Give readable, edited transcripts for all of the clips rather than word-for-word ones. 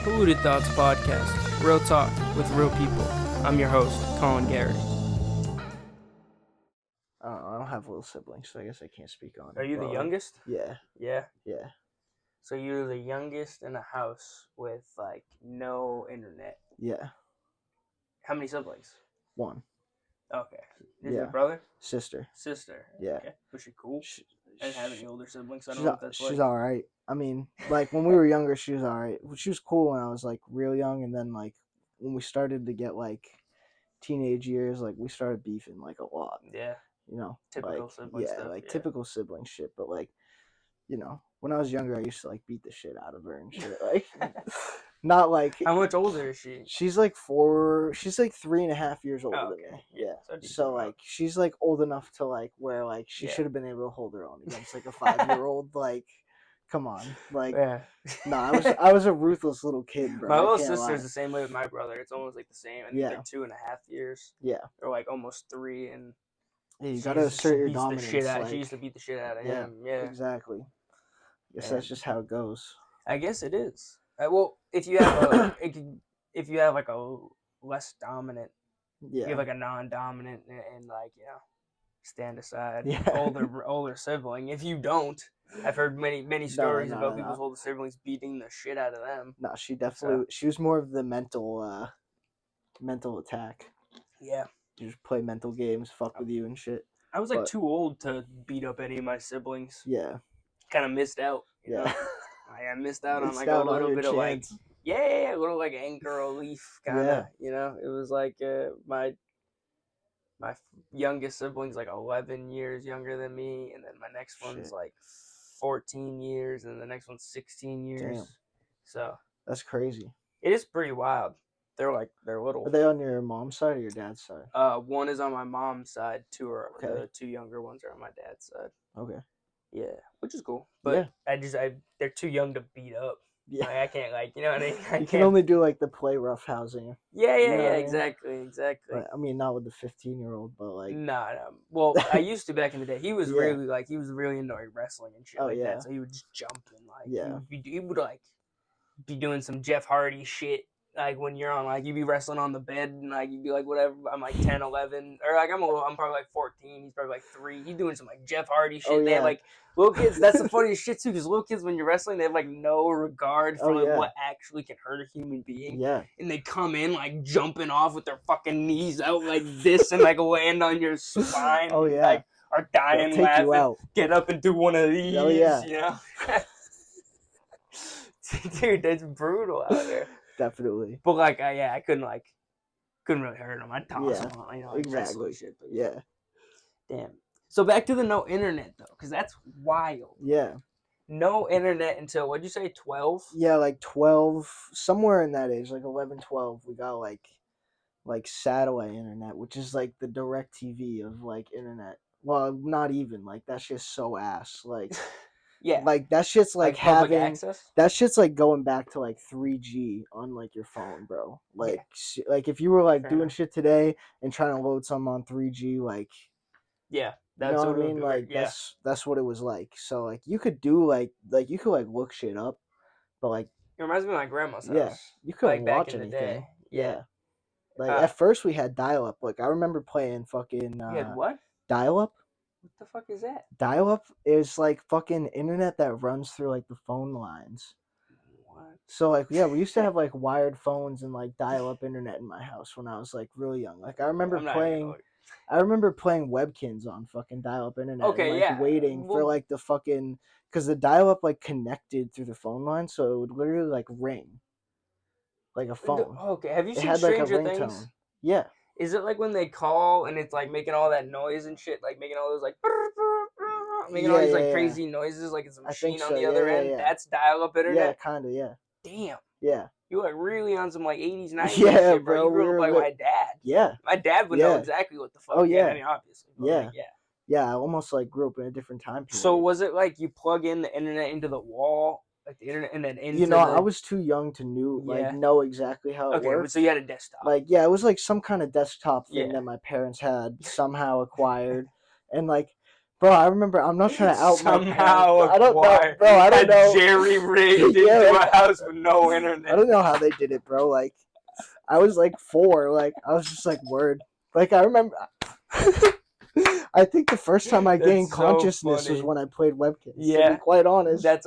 Polluted Thoughts Podcast. Real talk with real people. I'm your host, Colin Garrett. I don't have little siblings, so I guess I can't speak on it. Are you the youngest? Yeah. Yeah. Yeah. So you're the youngest in a house with like no internet. Yeah. How many siblings? One. Okay. Is Yeah. it a brother? Sister. Sister. Yeah. Okay. Was she cool? I didn't have any older siblings, so I don't She's know what that's she's like. all right. I mean, like when we were younger, she was all right. She was cool when I was like real young, and then like when we started to get like teenage years, like we started beefing like a lot. Yeah. You know, Typical like, sibling stuff. like yeah. typical sibling shit. But like, you know, when I was younger, I used to like beat the shit out of her and shit. Like, not like. How much older is she? She's like 3.5 years older Oh, than okay. me. Yeah. decent So amount. like she's like old enough to like where like she Yeah. should have been able to hold her own against like a 5-year-old. Like, come on. Like, Yeah. no, I was a ruthless little kid, bro. My I little can't sister's lie. the same way with my brother. It's almost like the same. I think Yeah. they're 2.5 years. Yeah. Or like almost 3, and Yeah, you gotta assert your beats the dominance. shit out. Like, She used to beat the shit out of yeah, him. Yeah. exactly. Guess And that's just how it goes. I guess it is. Well, if you have if you have like a less dominant, you Yeah. have like a non-dominant and like stand aside Yeah. older sibling. If you don't, I've heard many stories about people's No. older siblings beating the shit out of them. No, she definitely she was more of the mental attack. Yeah. You just play mental games, fuck with you and shit. I was like too old to beat up any of my siblings. Yeah. Kind of missed out. You know? I missed out on like a little bit of like a little like anger relief kind of. Yeah. You know, it was like my youngest sibling's like 11 years younger than me, and then my next one's like 14 years, and the next one's 16 years. Damn. So that's crazy. It is pretty wild. They're little. Are they on your mom's side or your dad's side? One is on my mom's side. Okay. The 2 younger ones are on my dad's side. Okay. Yeah, which is cool. But yeah. They're too young to beat up. Yeah. Like, I can't you know what I mean? You can only do like the play rough housing. Yeah, you know exactly. But, I mean, not with the 15-year-old, but like. No. Well, I used to back in the day. He was really into like wrestling and shit that. So he would just jump and like he would like be doing some Jeff Hardy shit. Like when you're on, like you'd be wrestling on the bed and like you'd be like whatever. I'm like 10, 11, or like I'm probably like 14. He's probably like 3. He's doing some like Jeff Hardy shit. They have like little kids. That's the funniest shit too, because little kids when you're wrestling, they have like no regard for like what actually can hurt a human being. Yeah. And they come in like jumping off with their fucking knees out like this and like land on your spine. Oh yeah. Like are dying laughing. You out. Get up and do one of these. Oh yeah. You know. Dude, that's brutal out there. Definitely. But like, I couldn't really hurt him. I'd toss him on, like exactly. Shit, but yeah. Damn. So back to the no internet though, because that's wild. Yeah. No internet until what'd you say, 12? Yeah, like 12, somewhere in that age, like 11, 12. We got like satellite internet, which is like the direct TV of like internet. Well, not even like that shit's so ass. Like. Yeah. Like that shit's like public having access? That shit's like going back to like 3G on like your phone, bro. Like like if you were like doing shit today and trying to load something on 3G, like that's what I mean. Like that's what it was like. So like you could do like you could like look shit up, but like it reminds me of my grandma's house. Yeah, you couldn't like, watch back in anything. The day. Yeah. Like at first we had dial up. Like I remember playing fucking. You had what? Dial up. What the fuck is that? Dial-up is like fucking internet that runs through like the phone lines. What? So like we used to have like wired phones and like dial-up internet in my house when I was like really young. Like I remember playing Webkins on fucking dial-up internet. Okay, and, like, waiting for like the fucking because the dial-up like connected through the phone line, so it would literally like ring, like a phone. Okay, have you seen had, Stranger like, a Things? Yeah. Is it like when they call and it's like making all that noise and shit, like making all those like making all these like crazy noises, like it's a machine on the other end? That's dial-up internet. Yeah, kind of. Yeah. Damn. Yeah. You like really on some like 80s, 90s yeah, shit, bro. You grew up like my dad. Yeah. My dad would know exactly what the fuck. Oh yeah. I mean, obviously. Yeah. Yeah, I almost like grew up in a different time period. So was it like you plug in the internet into the wall? Like the internet and then into I was too young to know exactly how it worked. Okay, so you had a desktop. Like, yeah, it was like some kind of desktop thing that my parents had somehow acquired. And like Bro, I remember. I'm not trying to out my parents. Somehow I don't know, acquired. bro. I don't know. Jerry rigged Yeah, into like, a house with no internet. I don't know how they did it, bro. Like, I was like 4. Like, I was just like, word. Like, I remember. I think the first time I gained consciousness was when I played webkins. Yeah, to be quite honest. That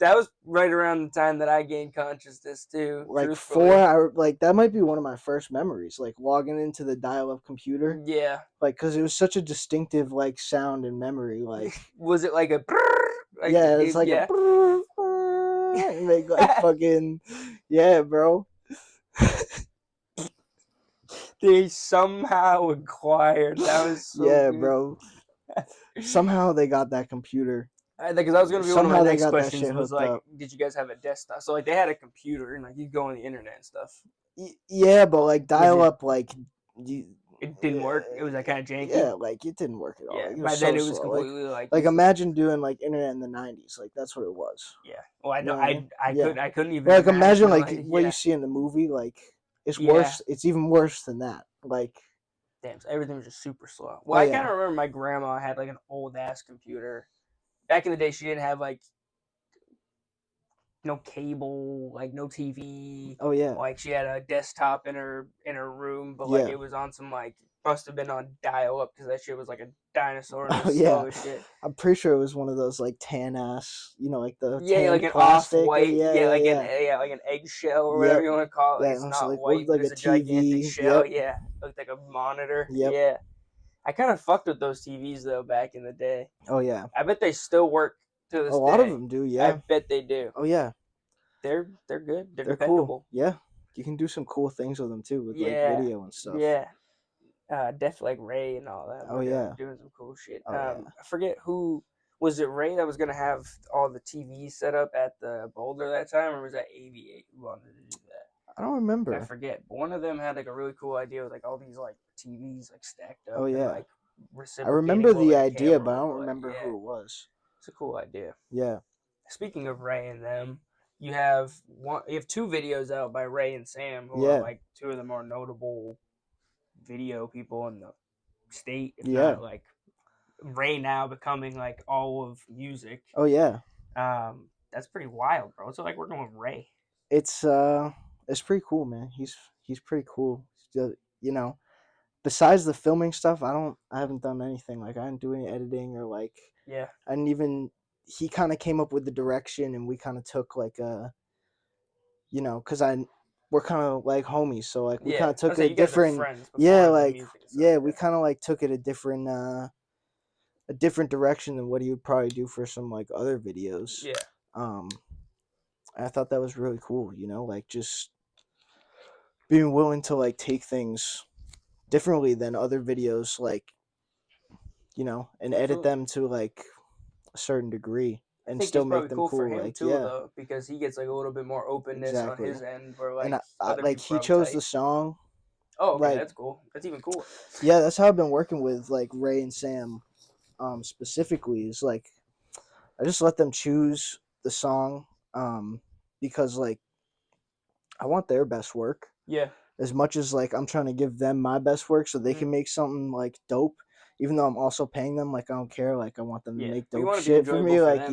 was right around the time that I gained consciousness too. Like truthfully. 4, that might be one of my first memories. Like logging into the dial-up computer. Yeah. Like, because it was such a distinctive like sound and memory. Like, was it like a? Like, yeah, it's like a. Make like fucking, yeah, bro. They somehow acquired. That was so yeah, good. bro. Somehow they got that computer. Because that was gonna be Somehow one of my they next got that questions. shit Was hooked like, up. did you guys have a desktop? So like they had a computer and like you go on the internet and stuff. Yeah, but like dial up, like it didn't work. It was like kind of janky. Yeah, like it didn't work at all. Yeah, like, by then it was completely like imagine doing like internet in the 90s. Like that's what it was. Yeah. Well, I know. No, I couldn't even. Like imagine like what you see in the movie. Like it's worse. Yeah. It's even worse than that. Like. Damn, so everything was just super slow. Well, I kind of remember my grandma had like an old ass computer. Back in the day, she didn't have like no cable, like no TV. Oh yeah. Like she had a desktop in her room, but like it was on some like must have been on dial up because that shit was like a dinosaur. And slow as shit. I'm pretty sure it was one of those like tan ass, like the like an plastic, off-white, like an eggshell or whatever you want to call it. Like, it's not like, white, like but it's a a gigantic TV. shell. Yeah, looked like a monitor. Yep. Yeah, I kind of fucked with those TVs though back in the day. Oh yeah, I bet they still work to this day. A lot of them do. Yeah, I bet they do. Oh yeah, they're good. They're dependable. Cool. Yeah, you can do some cool things with them too, with like video and stuff. Yeah. Definitely like Ray and all that. Oh yeah, doing some cool shit. Oh, yeah. I forget who was it. Ray that was gonna have all the TVs set up at the Boulder that time, or was that AV8 who wanted to do that? I don't remember. I forget. But one of them had like a really cool idea with like all these like TVs like stacked up. Oh yeah. And, like, I remember the idea, but I don't remember who it was. It's a cool idea. Yeah. Speaking of Ray and them, you have 2 videos out by Ray and Sam, who are like 2 of the more notable video people in the state. If not, like Ray now becoming like all of music. Oh yeah. That's pretty wild, bro. So like working with Ray. It's pretty cool, man. He's pretty cool. Besides the filming stuff, I haven't done anything. Like I didn't do any editing or like. Yeah. I didn't even. He kind of came up with the direction, and we kind of took like a. Because we're kind of like homies, so like we kind of took a different. We kind of like took it a different direction than what he would probably do for some like other videos. Yeah. I thought that was really cool. Like just being willing to like take things differently than other videos, like and edit them to like a certain degree and still make them cool for him like too, though, because he gets like a little bit more openness on his end where like and like he chose the song. Oh, okay, that's cool. That's even cooler. Yeah, that's how I've been working with like Ray and Sam specifically, is like I just let them choose the song because like I want their best work. Yeah. As much as like I'm trying to give them my best work so they can make something like dope, even though I'm also paying them. Like I don't care. Like I want them to make dope shit for me. Like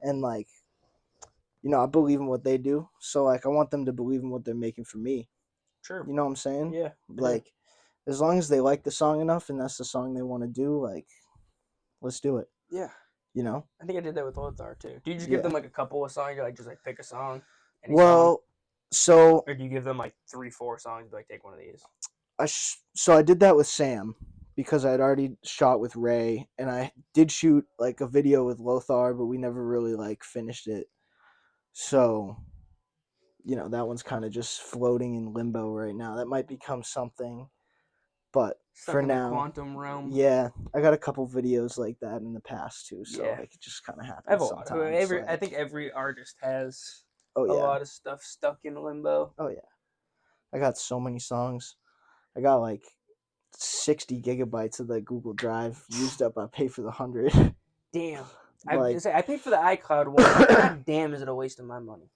and like I believe in what they do, so like I want them to believe in what they're making for me. True. You know what I'm saying? Yeah. Like as long as they like the song enough and that's the song they want to do, like let's do it. Yeah. I think I did that with Lothar too. Do you just give them like a couple of songs? You like just like pick a song? Or do you give them like 3-4 songs? Like take one of these. So I did that with Sam because I'd already shot with Ray, and I did shoot like a video with Lothar, but we never really like finished it. So, that one's kind of just floating in limbo right now. That might become something, but for now, the quantum realm. Yeah, I got a couple videos like that in the past too. So like it just kind of happens. I have a lot. I think every artist has. A lot of stuff stuck in limbo. Oh yeah, I got so many songs. I got like 60 gigabytes of the Google Drive used up. I paid for the 100. Damn. I paid for the iCloud one. God damn, is it a waste of my money?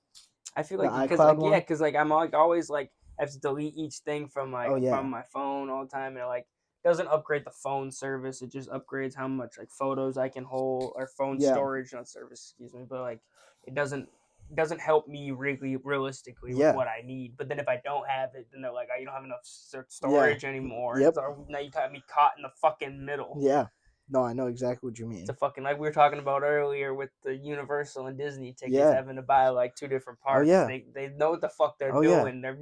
I feel like because like I'm like always like I have to delete each thing from my from my phone all the time, and it like doesn't upgrade the phone service. It just upgrades how much like photos I can hold or phone Yeah. storage, not service, excuse me. But like it doesn't help me really realistically with Yeah. what I need. But then if I don't have it, then they're like, oh, you don't have enough storage Yeah. anymore. Yep. So now you got me caught in the fucking middle. Yeah. No, I know exactly what you mean. It's a fucking, like we were talking about earlier with the Universal and Disney tickets, Yeah. having to buy like 2 different parks. Oh yeah. They know what the fuck they're Oh yeah. doing. They're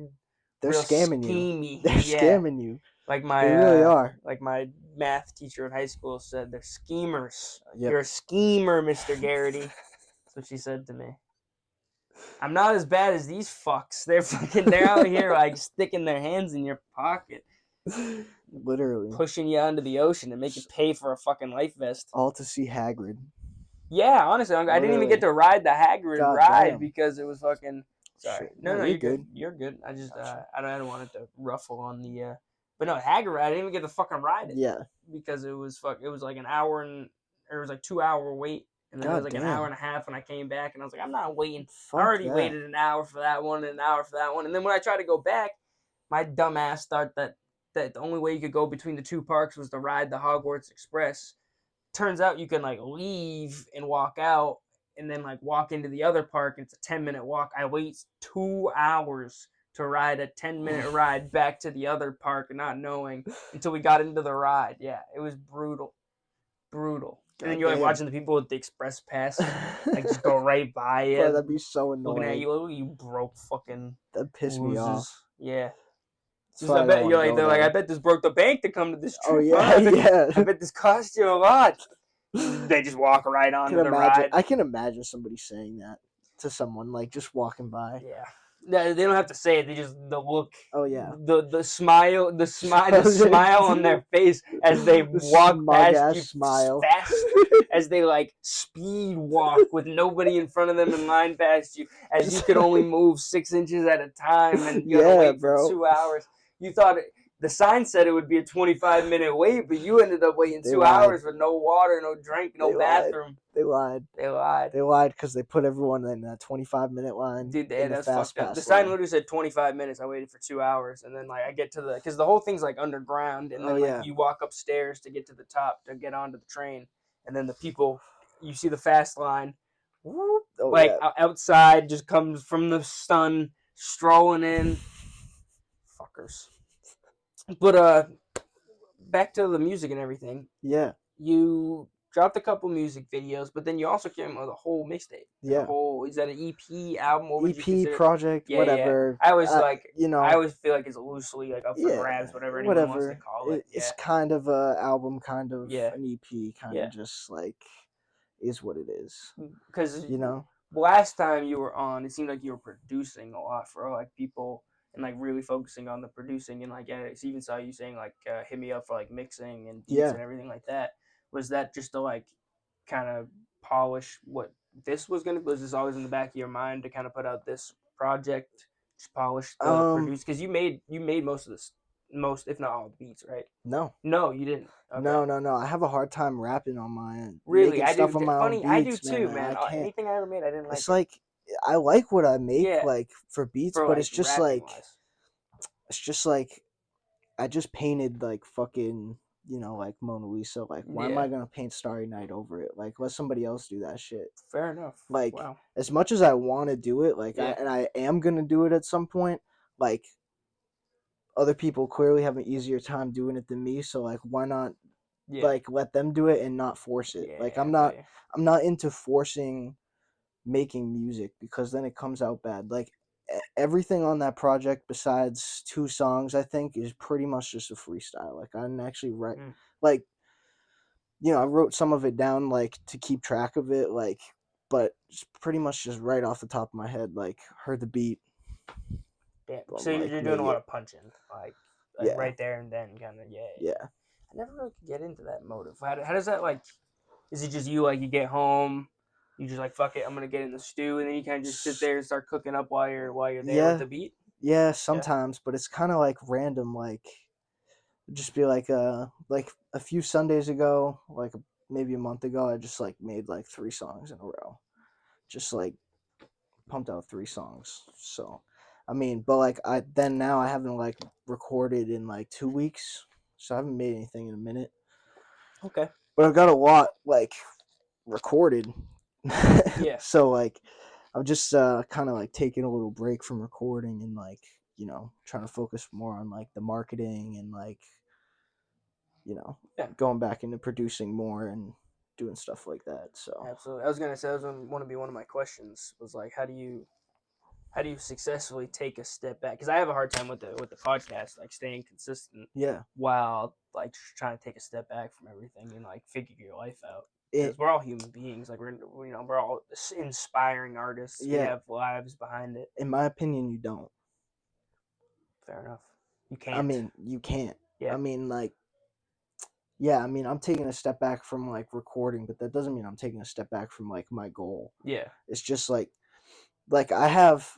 They're real scamming schemey. you. They're scamming you. Like my They really are. Like my math teacher in high school said, they're schemers. Yep. You're a schemer, Mr. Garrity. That's what she said to me. I'm not as bad as these fucks. They're out here like sticking their hands in your pocket. Literally. Pushing you onto the ocean and make you pay for a fucking life vest. All to see Hagrid. Yeah, honestly, I didn't even get to ride the Hagrid ride because it was fucking. Sorry, Shit. no, you're good. You're good. I just I don't want it to ruffle on the. But no, Hagrid, I didn't even get to fucking ride it. Yeah. Because it was like an hour and or it was like 2 hour wait, and then it was like an hour and a half when I came back, and I was like, I'm not waiting. I already waited an hour for that one and an hour for that one, and then when I tried to go back, my dumb ass thought that the only way you could go between the two parks was to ride the Hogwarts Express. Turns out you can like leave and walk out and then like walk into the other park. It's a 10-minute walk. I wait 2 hours to ride a 10-minute ride back to the other park, not knowing until we got into the ride. Yeah, it was brutal. And then you're like watching the people with the express pass like just go right by you. Bro, that'd be so annoying. Looking at you broke fucking. That'd piss me off. Yeah. I bet you're like, they're like, I bet this broke the bank to come to this trip. Oh yeah, I bet this cost you a lot. They just walk right onto the ride. I can imagine somebody saying that to someone, like just walking by. Yeah. They don't have to say it. They just the look. Oh yeah. The smile on their face as they walk past you smile. fast, as they like speed walk with nobody in front of them in line past you, as you could only move 6 inches at a time, and you had to wait for 2 hours. You thought the sign said it would be a 25-minute wait, but you ended up waiting 2 hours with no water, no drink, no bathroom. They lied because they put everyone in that 25-minute line. Dude, that's fucked up. The sign literally said 25 minutes. I waited for 2 hours, and then like I get to because the whole thing's like underground, and then you walk upstairs to get to the top to get onto the train, and then the people, you see the fast line, whoop, outside just comes from the sun strolling in. Fuckers. But back to the music and everything. Yeah. You dropped a couple music videos, but then you also came with a whole mixtape. Yeah. Is that an EP album? What would you EP project, whatever. Yeah. I always I always feel like it's loosely like up for grabs, whatever anyone wants to call it. It's kind of an album, kind of an EP, kind of just like is what it is. Because last time you were on, it seemed like you were producing a lot for like people. And like really focusing on the producing, and like I even saw you saying like hit me up for like mixing and beats and everything like that. Was that just to like kind of polish what this was gonna? Was this always in the back of your mind to kind of put out this project, just polish the produce? Because you made most of this, if not all the beats, right? No, you didn't. Okay. No. I have a hard time rapping on my end. Really, I do. Funny, I do too, man. Anything I ever made, I didn't like. It's like. I like what I make, like for beats, but it's just like, I just painted like fucking, like Mona Lisa. Like, why am I gonna paint Starry Night over it? Like, let somebody else do that shit. Fair enough. Like, as much as I want to do it, like, I am gonna do it at some point. Like, other people clearly have an easier time doing it than me, so like, why not? Like, let them do it and not force it. Like, I'm not into forcing making music because then it comes out bad. Like everything on that project besides 2 songs I think is pretty much just a freestyle. Like I didn't actually write like I wrote some of it down like to keep track of it, like, but it's pretty much just right off the top of my head, like heard the beat. Damn. So you're doing a lot of punching, like right there and then kind of I never really could get into that motive. How does that like? Is it just you like you get home? You just like fuck it, I'm gonna get in the stew, and then you kind of just sit there and start cooking up while you're there with the beat. Yeah, sometimes, but it's kind of like random. Like, just be like a few Sundays ago, like maybe a month ago, I just like made like 3 songs in a row, just like pumped out 3 songs. So, I mean, but like now I haven't like recorded in like 2 weeks, so I haven't made anything in a minute. Okay. But I've got a lot like recorded. Yeah. So like I'm just kind of like taking a little break from recording and like, you know, trying to focus more on like the marketing and like, you know, going back into producing more and doing stuff like that. So absolutely. I was gonna say that was want to be one of my questions was like how do you successfully take a step back? Because I have a hard time with the podcast, like staying consistent. Yeah. While like trying to take a step back from everything and like figure your life out. Because we're all human beings. Like we're all inspiring artists. Yeah. We have lives behind it. In my opinion, you don't. Fair enough. You can't. I mean, you can't. Yeah. I mean, like, yeah. I mean, I'm taking a step back from like recording, but that doesn't mean I'm taking a step back from like my goal. Yeah. It's just like I have.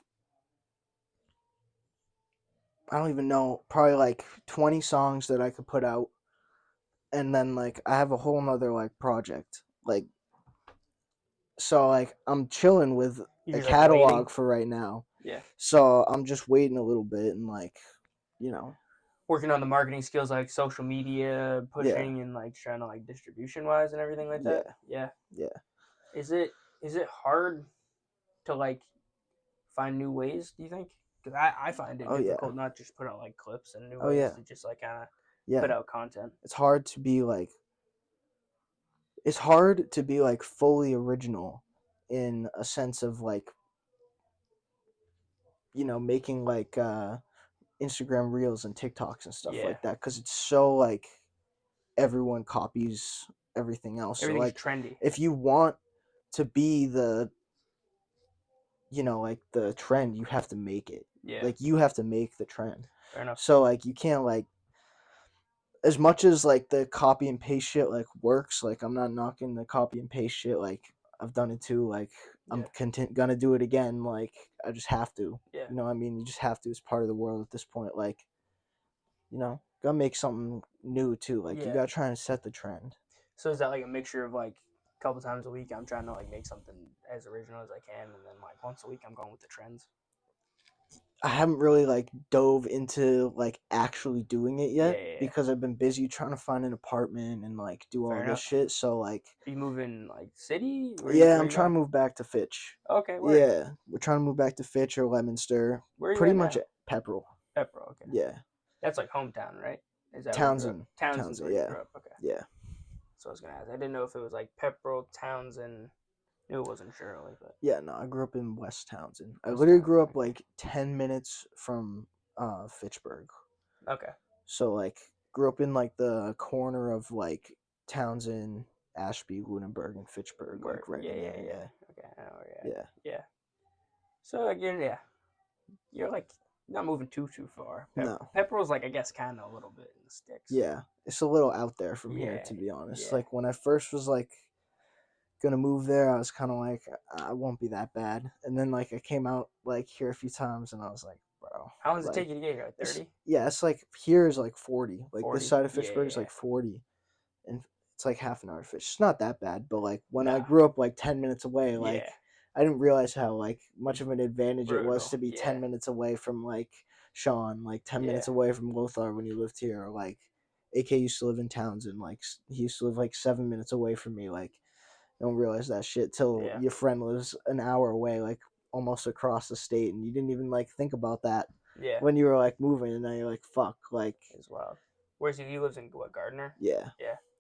I don't even know, probably like 20 songs that I could put out. And then like I have a whole nother like project. Like so like I'm chilling with a catalog for right now. Yeah. So I'm just waiting a little bit and like, you know. Working on the marketing skills like social media, pushing and like trying to like distribution wise and everything like that. Yeah. Yeah. Is it hard to like find new ways, do you think? Because I find it difficult not just put out like clips and new ways to just like kind of put out content. It's hard to be like fully original in a sense of like, you know, making like Instagram reels and TikToks and stuff like that, because it's so like everyone copies everything else. Everything's so like trendy. If you want to be the, you know, like the trend, you have to make it. Yeah. Like you have to make the trend. Fair enough. So like you can't like, as much as like the copy and paste shit like works, like I'm not knocking the copy and paste shit, like I've done it too, like I'm gonna do it again, like I just have to. You know what I mean? You just have to. It's part of the world at this point. Like, you know, gotta make something new too. Like you gotta try and set the trend. So is that like a mixture of like a couple times a week I'm trying to like make something as original as I can, and then like once a week I'm going with the trends? I haven't really like dove into like actually doing it yet because I've been busy trying to find an apartment and like do all this shit. So like, are you moving like city? I'm trying to move back to Fitch. Okay. Yeah, we're trying to move back to Fitch or Leominster. Where are you pretty at much now? Pepperell. Pepperell. Okay. Yeah. That's like hometown, right? Is that Townsend? Townsend's where you grew up. Okay. Yeah. So I was gonna ask. I didn't know if it was like Pepperell, Townsend. I wasn't sure, really, but yeah, no, I grew up in West Townsend. I literally grew up like 10 minutes from Fitchburg. Okay. So like grew up in like the corner of like Townsend, Ashby, Lunenburg, and Fitchburg, like right in there. Yeah. Okay. I know, yeah. So again, you're like not moving too far. No. Pepperell's like I guess kind of a little bit in the sticks. Yeah, it's a little out there from here, to be honest. Like when I first was like gonna move there, I was kind of like, I won't be that bad. And then like I came out like here a few times, and I was like, bro, how long does it take you to get here? Like 30? It's like here is like 40. Like 40? This side of Fitchburg is like 40, and it's like half an hour to Fitch. It's not that bad, but like when I grew up like 10 minutes away, like I didn't realize how like much of an advantage it was to be 10 minutes away from like Sean, like 10 minutes away from Lothar when he lived here, or like AK used to live in Townsend, like he used to live like 7 minutes away from me. Like you don't realize that shit till your friend lives an hour away, like almost across the state, and you didn't even like think about that when you were like moving, and now you're like, fuck, like it's wild. Where's he lives in what, Gardner? Yeah.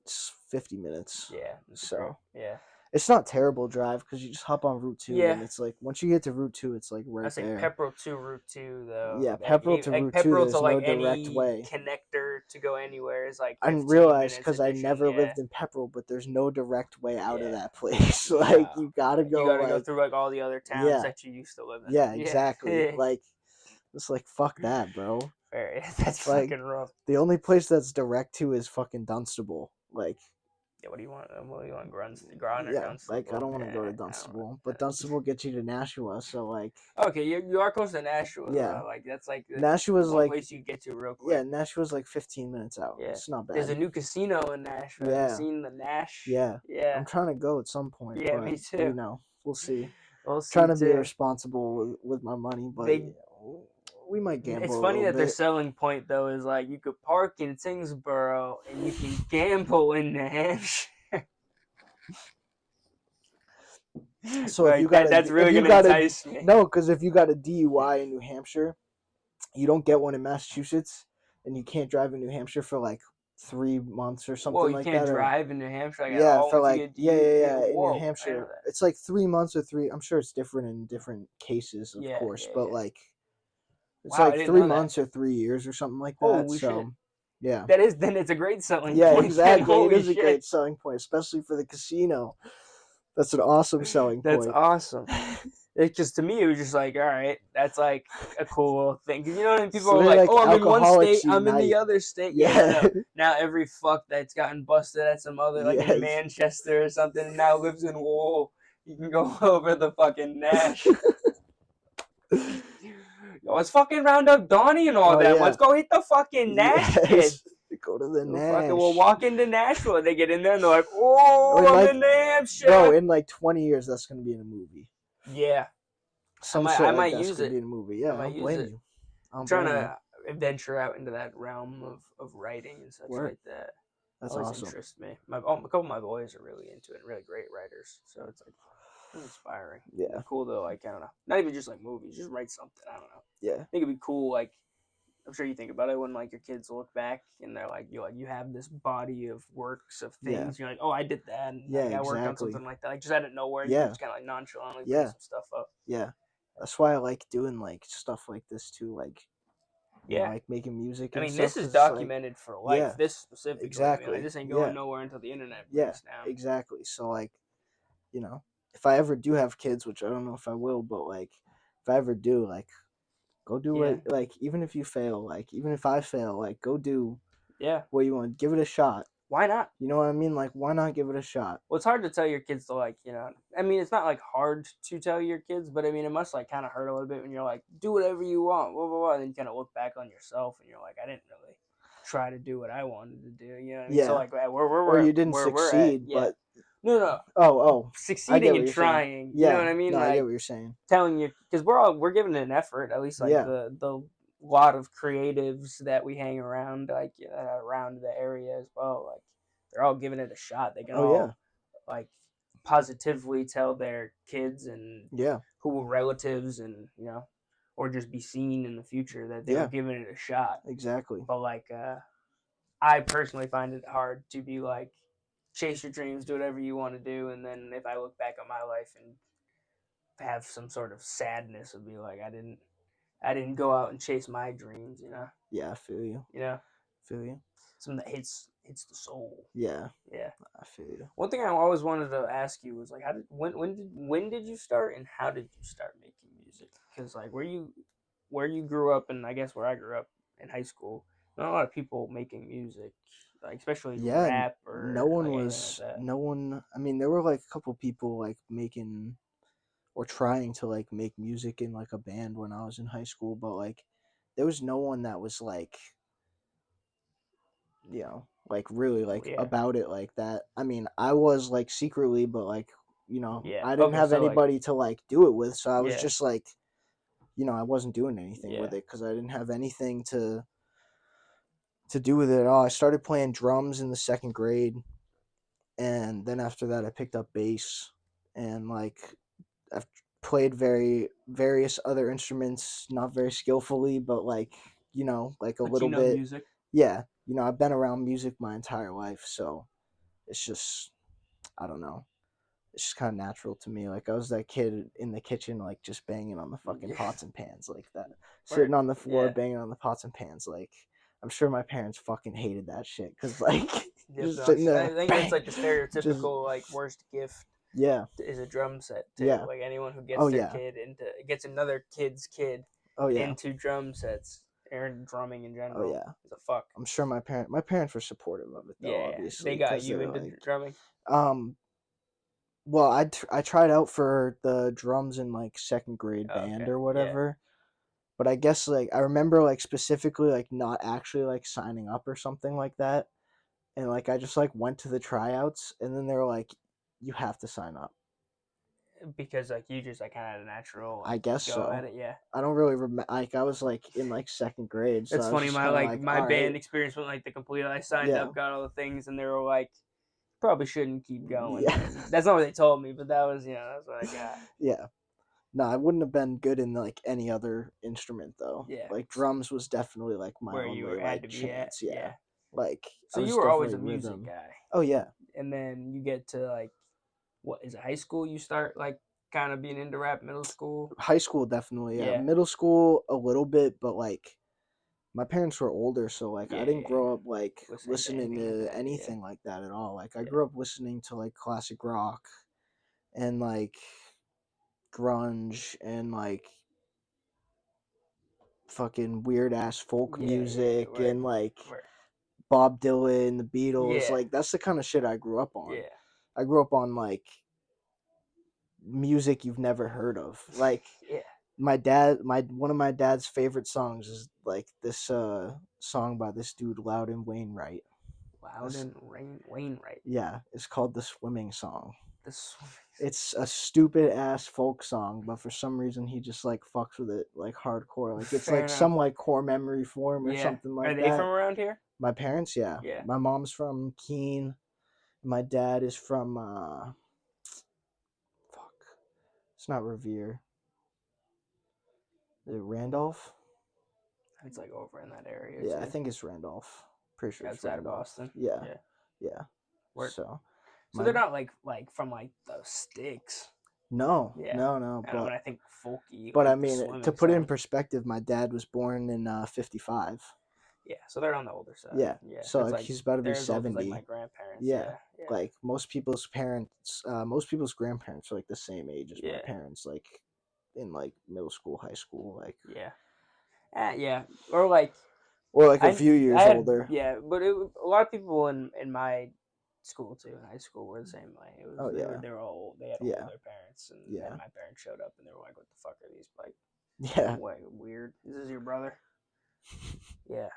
It's 50 minutes. Yeah. So yeah. It's not terrible drive because you just hop on Route 2 and it's like once you get to Route 2, it's like right there. Pepperell to Route 2 though. Yeah, Pepperell to Route 2, there's no direct way. Connector to go anywhere is like I didn't realize because I never lived in Pepperell, but there's no direct way out of that place. Like you gotta go. You gotta go through like all the other towns that you used to live in. Yeah, exactly. Like it's like fuck that, bro. Fair. That's like, fucking rough. The only place that's direct to is fucking Dunstable. Like. Yeah, what do you want? What do you want? Grunt or Dunstable? Like I don't want to go to Dunstable, but Dunstable gets you to Nashua, so like. Okay, you are close to Nashua. Yeah, like that's like Nashua's like place you get to real quick. Yeah, Nashua's like 15 minutes out. Yeah, it's not bad. There's a new casino in Nashua. Yeah, have you seen the Nash? Yeah, I'm trying to go at some point. Yeah, but, me too. You know, we'll see. Trying to be responsible with my money, but we might gamble. It's a funny little that their bit. selling point though is like you could park in Tingsboro and you can gamble in New Hampshire. So like if you got that's really gonna entice me. No, because if you got a DUI in New Hampshire, you don't get one in Massachusetts, and you can't drive in New Hampshire for like 3 months or something Well, you like can't that. drive in New Hampshire like at Yeah, all for once you like get in New Whoa, Hampshire, it's like 3 months or three. I'm sure it's different in different cases, of course, but like it's wow, I like didn't 3 know that. months or 3 years or something like that. Holy shit. So yeah, That is then it's a great selling yeah, point. exactly. It Holy is a shit. great selling point, especially for the casino. That's an awesome selling That's point. awesome. It just to me it was just like, all right, that's like a cool thing. Because you know what I mean? People So are they're like, like oh, I'm in one state, Alcoholics I'm in the Unite. other state. Yeah. No. Now every fuck that's gotten busted at some other, like in Yes. Manchester or something, and now lives in Wool. You can go over the fucking Nash. Yo, let's fucking round up Donnie and all Oh, them. yeah. Let's go hit the fucking Nash, kid. Yes. Go to the Nash. Fucking, we'll walk into Nashville. They get in there and they're like, oh, I'm in New Hampshire. Bro, in like 20 years, that's going to be in a movie. Yeah. Some shit like that's going to be in a movie. Yeah, I don't blame you. I'm trying to venture out into that realm of writing and such like that. That's always awesome. Interests me. A couple of my boys are really into it, really great writers. So it's like inspiring. Yeah. It'd be cool though, like I don't know. Not even just like movies, just write something. I don't know. Yeah. I think it'd be cool, like I'm sure you think about it when like your kids look back and they're like you have this body of works of things. You're like, oh, I did that. And like, I worked on something like that. Like just out of nowhere, you just kind of like nonchalantly bring some stuff up. Yeah. That's why I like doing like stuff like this too, like you know, like making music. And this is documented for life. Yeah, this specifically, exactly. I mean, like, this ain't going nowhere until the internet breaks down. Exactly. So like, you know, if I ever do have kids, which I don't know if I will, but like, if I ever do, like, go do it. Like, even if you fail, like, even if I fail, like, go do what you want. Give it a shot. Why not? You know what I mean? Like, why not give it a shot? Well, it's hard to tell your kids to like, you know. I mean, it's not like hard to tell your kids, but I mean, it must like kind of hurt a little bit when you're like, do whatever you want, blah blah blah. And then you kind of look back on yourself and you're like, I didn't really try to do what I wanted to do. You know what I mean? So like, or you didn't succeed, but no. Oh, succeeding and trying. You know what I mean? No, like, I get what you're saying. Telling you because we're giving it an effort. At least like the lot of creatives that we hang around, like around the area as well, like. They're all giving it a shot. They can all like positively tell their kids and who relatives and you know, or just be seen in the future that they were giving it a shot. Exactly. But like, I personally find it hard to be like, chase your dreams, do whatever you want to do, and then if I look back on my life and have some sort of sadness, would be like I didn't go out and chase my dreams. You know. Yeah, I feel you. You know. Feel you. Something that hits the soul. Yeah. Yeah. I feel you. One thing I always wanted to ask you was like, when did you start and how did you start making music? Because like where you grew up and I guess where I grew up in high school, not a lot of people making music, like especially rap or no one like was like that. No one. I mean, there were like a couple people like making or trying to like make music in like a band when I was in high school, but like there was no one that was like, you know, like really like about it like that. I mean, I was like secretly, but like, you know, I didn't have anybody to like do it with, so I was just like, you know, I wasn't doing anything with it because I didn't have anything to do with it at all. I started playing drums in the 2nd grade, and then after that I picked up bass, and like I've played various other instruments, not very skillfully, but like, you know, like a little bit. Music. Yeah, you know, I've been around music my entire life, so it's just, I don't know, it's just kind of natural to me. Like I was that kid in the kitchen, like just banging on the fucking pots and pans like that, sitting on the floor banging on the pots and pans. Like I'm sure my parents fucking hated that shit because like just sitting there, I think that's like the stereotypical like worst gift. Yeah, is a drum set too. Yeah, like anyone who gets their kid gets another kid's kid into drum sets. Or drumming in general. Is a fuck. I'm sure my parents were supportive of it though. Obviously, they got you into drumming. Well, I tried out for the drums in like 2nd grade band or whatever, but I guess like I remember like specifically like not actually like signing up or something like that, and like I just like went to the tryouts and then they were like, you have to sign up. because like you just like kind of had a natural. Like, I guess go so. at it, yeah. I don't really remember. Like I was like in like second grade. So It's I was funny. just My kind of like my band right. experience went like the complete. I signed Yeah. up, got all the things, and they were like, probably shouldn't keep going. Yeah. And that's not what they told me, but that was that's what I got. Yeah. No, I wouldn't have been good in like any other instrument though. Yeah. Like drums was definitely like my Where you only had like to be chance. at. Yeah. Like So I was you were always definitely a music rhythm. guy. Oh yeah. And then you get to like, what is it? High school? You start like kind of being into rap. Middle school. High school definitely. Yeah. Yeah. Middle school a little bit, but like my parents were older, so like I didn't grow up like listening to anything like that at all. Like I grew up listening to like classic rock and like grunge and like fucking weird ass folk music and like Bob Dylan, the Beatles. Like that's the kind of shit I grew up on. Yeah. I grew up on like music you've never heard of. Like my dad, one of my dad's favorite songs is like this song by this dude Loudon Wainwright. Wainwright. Yeah, it's called The Swimming Song. The Swimming Song. It's a stupid ass folk song, but for some reason he just like fucks with it like hardcore. Like it's like some like core memory form or something like that. Are they from around here? My parents, yeah. My mom's from Keene. My dad is from it's not Revere. Is it Randolph? It's like over in that area. Yeah, I think it's Randolph. Pretty sure it's outside Randolph. of Boston. Yeah. Word. So they're not like from like the sticks. No. Yeah. No. But I think folky. But like I mean, to put it in perspective, my dad was born in 55. Yeah, so they're on the older side. Yeah. So like he's about to be 70. Like my grandparents. Yeah. Like most people's parents, most people's grandparents are like the same age as my parents, like in like middle school, high school, like or like a few years older. Yeah, but a lot of people in my school too, in high school, were the same way. It was they were all old. They had older parents, and then my parents showed up, and they were like, "What the fuck are these like? Weird. Is this your brother?" Yeah.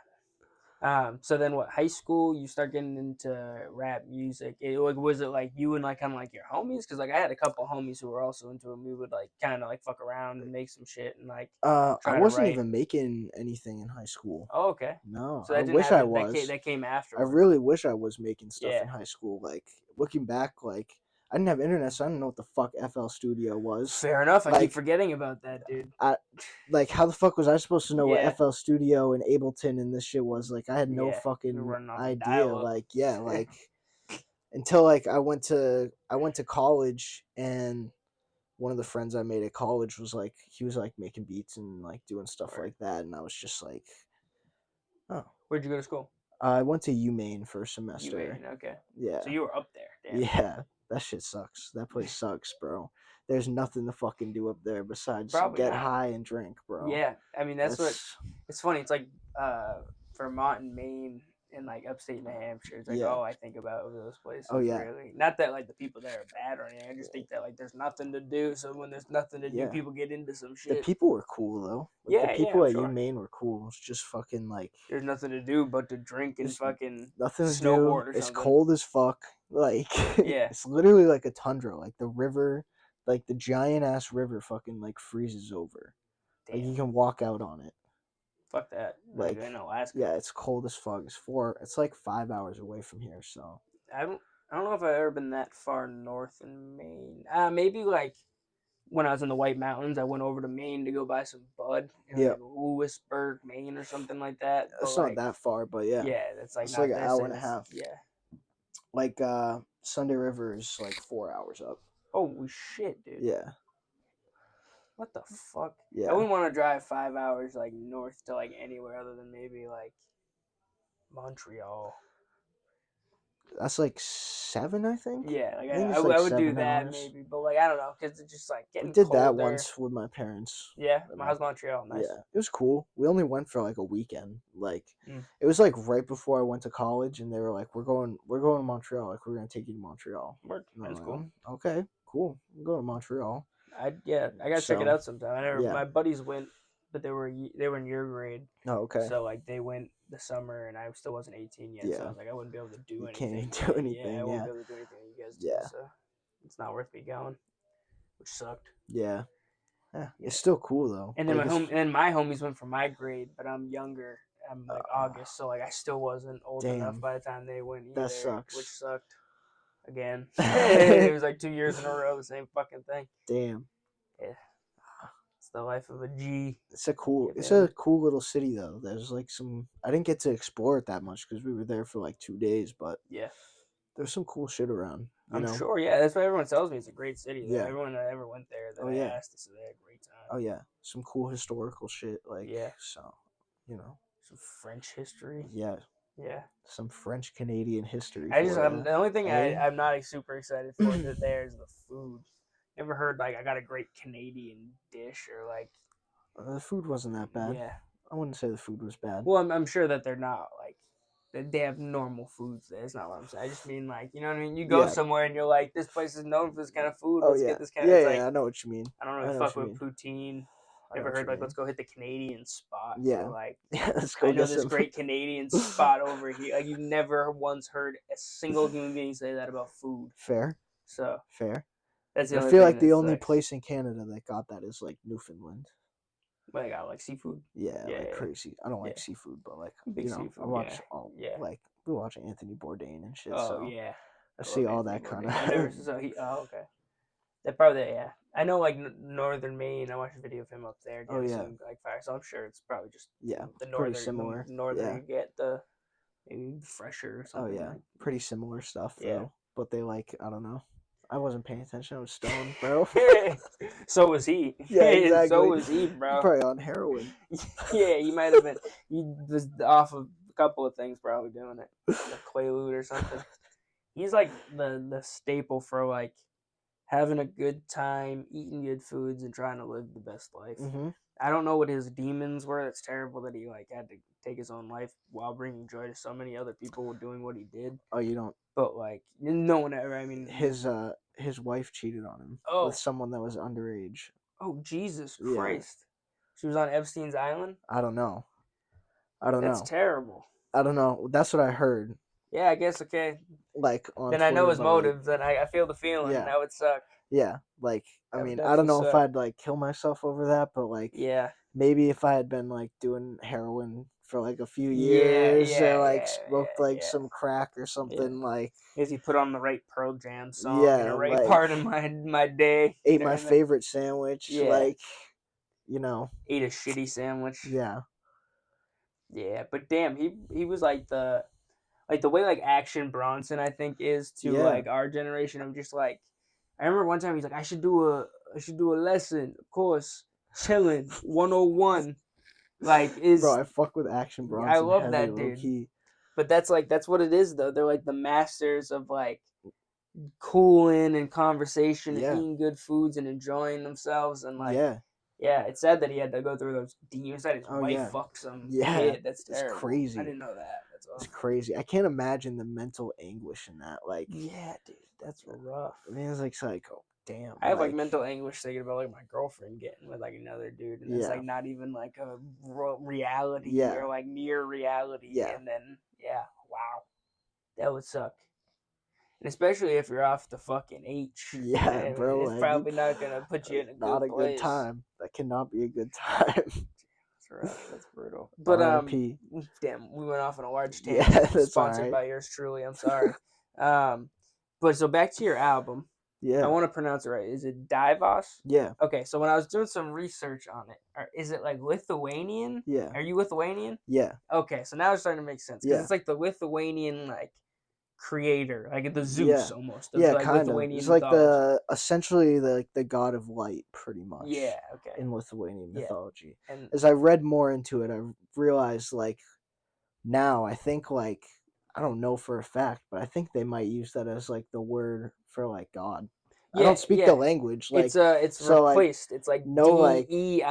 So then what? High school, you start getting into rap music. Was it like you and like kind of like your homies? Because like I had a couple homies who were also into it. We would like kind of like fuck around and make some shit and like. I wasn't even making anything in high school. Oh, okay. No, so I wish I was. That came after. I really wish I was making stuff in high school. Like looking back, like I didn't have internet, so I didn't know what the fuck FL Studio was. Fair enough. I keep forgetting about that, dude. Like, how the fuck was I supposed to know what FL Studio and Ableton and this shit was? Like, I had no fucking idea. Like, like until like I went to college, and one of the friends I made at college was like, he was like making beats and like doing stuff like that, and I was just like, oh. Where'd you go to school? I went to UMaine for a semester. UMaine, okay. Yeah. So you were up there. Damn. Yeah. That shit sucks. That place sucks, bro. There's nothing to fucking do up there besides get high and drink, bro. Yeah, I mean that's what. It's funny. It's like Vermont and Maine and like upstate New Hampshire. It's like I think about those places. Oh yeah. Really. Not that like the people there are bad or anything. I just think that like there's nothing to do. So when there's nothing to do, people get into some shit. The people were cool though. Like, the people at UMaine were cool. It's just fucking like there's nothing to do but to drink and fucking nothing to snowboard do. Or something. It's cold as fuck. Like it's literally like a tundra. Like the river, like the giant ass river, fucking like freezes over. Damn. Like you can walk out on it. Fuck that. Like in Alaska. Yeah, it's cold as fuck. It's like 5 hours away from here. So I don't know if I've ever been that far north in Maine. Maybe like when I was in the White Mountains, I went over to Maine to go buy some bud in like Lewisburg, Maine, or something like that. It's not that far, but yeah. Yeah, that's like it's like an hour and a half. Yeah. Like Sunday River is like 4 hours up. Holy shit, dude. Yeah. What the fuck? Yeah. I wouldn't want to drive 5 hours like north to like anywhere other than maybe like Montreal. That's like 7, I think. Yeah, like I would do that hours. Maybe, but like I don't know, because it's just like getting. We did colder. that once with my parents. Yeah, how's Montreal? Nice. Yeah, it was cool. We only went for like a weekend. Like it was like right before I went to college, and they were like, "We're going to Montreal. Like we're gonna take you to Montreal." That's cool. Okay, cool. We'll go to Montreal. I gotta check it out sometime. My buddies went, but they were in your grade. Oh, okay. So like they went the summer, and I still wasn't 18 yet. So I was like, I wouldn't be able to do anything. Can't do anything. I won't be able to do anything you guys do. So it's not worth me going. which sucked. Yeah. Yeah, it's still cool though. And then my homies went for my grade, but I'm younger. I'm like August, so like I still wasn't old enough by the time they went either. That sucks. Which sucked. Again, it was like 2 years in a row, the same fucking thing. Damn. Yeah, it's the life of a G. It's a cool little city though. There's like some. I didn't get to explore it that much because we were there for like 2 days, but yeah, there's some cool shit around. I'm sure. Yeah, that's what everyone tells me. It's a great city. Yeah, everyone that ever went there that I asked, they said they had a great time. Oh yeah, some cool historical shit. Like yeah, so, some French history. Yeah. Yeah. Some French Canadian history. The only thing I'm not super excited for there is the food. Never heard like I got a great Canadian dish or like. The food wasn't that bad. Yeah. I wouldn't say the food was bad. Well, I'm sure that they're not like that they have normal foods there. That's not what I'm saying. I just mean like, you know what I mean? You go somewhere and you're like, this place is known for this kind of food. Let's get this kind of I know what you mean. I don't really fuck with poutine. Never heard like let's go hit the Canadian spot. Yeah. Or, like let's go I know this great Canadian spot over here. Like you've never once heard a single human being say that about food. Fair. So fair. That's the I feel like the only place in Canada that got that is like Newfoundland. But they got like seafood. Yeah, like crazy. I don't like seafood, but like seafood, I watch like we watch Anthony Bourdain and shit. Oh so yeah, I see all that kind of. Okay. That probably I know like northern Maine. I watched a video of him up there. Some, like fire, so I'm sure it's probably just the northern similar. You get the maybe fresher or something. Oh yeah, pretty similar stuff though. But they like I don't know. I wasn't paying attention. I was stoned, bro. So was he. Yeah, exactly. So was he, bro. Probably on heroin. Yeah, he might have been. He was off of a couple of things, probably doing it. Like Quaalude or something. He's like the staple for like having a good time, eating good foods, and trying to live the best life. Mm-hmm. I don't know what his demons were. It's terrible that he like had to take his own life while bringing joy to so many other people doing what he did. Oh, you don't. But like no one ever. I mean, his wife cheated on him with someone that was underage. Oh Jesus Christ! She was on Epstein's island. I don't know. That's terrible. I don't know. That's what I heard. Yeah, I guess okay. Like on then Twitter, I know his motives, and I feel the feeling. Yeah. That would suck. Yeah, like I mean, I don't know if I'd like kill myself over that, but like maybe if I had been like doing heroin for like a few years or like smoked like some crack or something like if you put on the right Pearl Jam song in the right part of my day, ate my favorite sandwich, like ate a shitty sandwich. Yeah, but damn, he was like the way like Action Bronson I think is to like our generation. I'm just like I remember one time he's like I should do a lesson, of course, chilling 101. Like bro, I fuck with Action Bronson. I love that dude. But that's what it is though. They're like the masters of like cooling and conversation and eating good foods and enjoying themselves and like it's sad that he had to go through those demons. That his wife fucked some kid. That's terrible. It's crazy. I didn't know that. That's awesome. It's crazy. I can't imagine the mental anguish in that. Like yeah, dude, that's rough. I mean, it's like psycho. Damn. I have like mental anguish thinking about like my girlfriend getting with like another dude, and it's like not even like a reality or like near reality. Yeah. And then wow, that would suck. And especially if you're off the fucking H. Yeah, bro. It's probably not gonna put you in a good time. That cannot be a good time. That's rough. That's brutal. But damn, we went off on a large tangent. Yeah, that's sponsored by yours truly. I'm sorry. But so back to your album. Yeah. I want to pronounce it right. Is it Dievas? Yeah. Okay, so when I was doing some research on it, is it like Lithuanian? Yeah. Are you Lithuanian? Yeah. Okay, so now it's starting to make sense because it's like the Lithuanian like creator, like the Zeus almost. Like kind Lithuanian of. It's like mythology. essentially the god of light, pretty much. Yeah. Okay. In Lithuanian mythology, and as I read more into it, I realized like now I think like I don't know for a fact, but I think they might use that as like the word for like God. I don't speak the language. Like it's so replaced. It's like DEIVAS,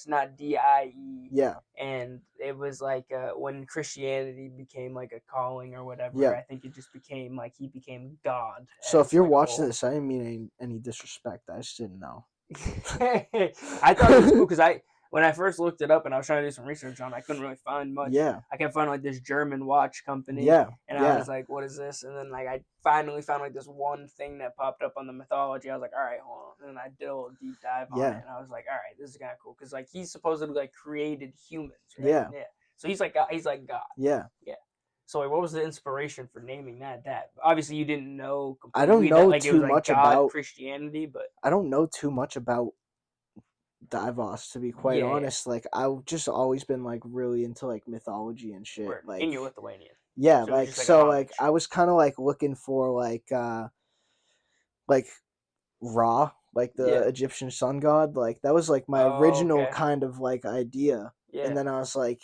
not DIE. Yeah. And it was like when Christianity became like a calling or whatever. I think it just became like he became God. So if you're watching this, I didn't mean any disrespect. I just didn't know. I thought it was cool because when I first looked it up and I was trying to do some research on it, I couldn't really find much. Yeah. I kept finding like this German watch company. Yeah. And I was like, what is this? And then like I finally found like this one thing that popped up on the mythology. I was like, all right, hold on. And then I did a little deep dive on it, and I was like, all right, this is kind of cool because like he supposedly like created humans. Right? Yeah. So he's like God. Yeah. So like, what was the inspiration for naming that? Obviously you didn't know completely. I don't know that, like, too much about Christianity, but I don't know too much about Dievas, to be quite honest. Like I've just always been like really into like mythology and shit. Like, and you're Lithuanian. Yeah, so like I was kind of like looking for like Ra, like the Egyptian sun god. Like that was like my original kind of like idea. Yeah. And then I was like,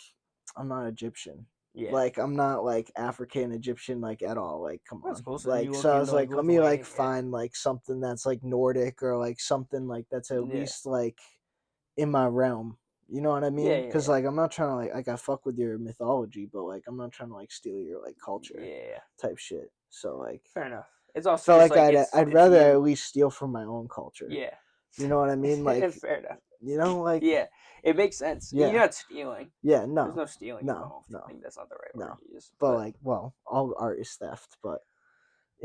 I'm not Egyptian. Yeah. Like I'm not like African Egyptian like at all. Like come on. Cool. So like so I was like, let me like find like something that's like Nordic or like something like that's at least like in my realm. You know what I mean? Because like I'm not trying to like I fuck with your mythology, but like I'm not trying to like steal your like culture type shit. So like fair enough. It's also just, like I'd rather at least steal from my own culture. Yeah. You know what I mean? Like fair enough. You know, like it makes sense. Yeah. You're not stealing. Yeah, no. There's no stealing involved. I think that's not the right word to use. But like, well, all art is theft, but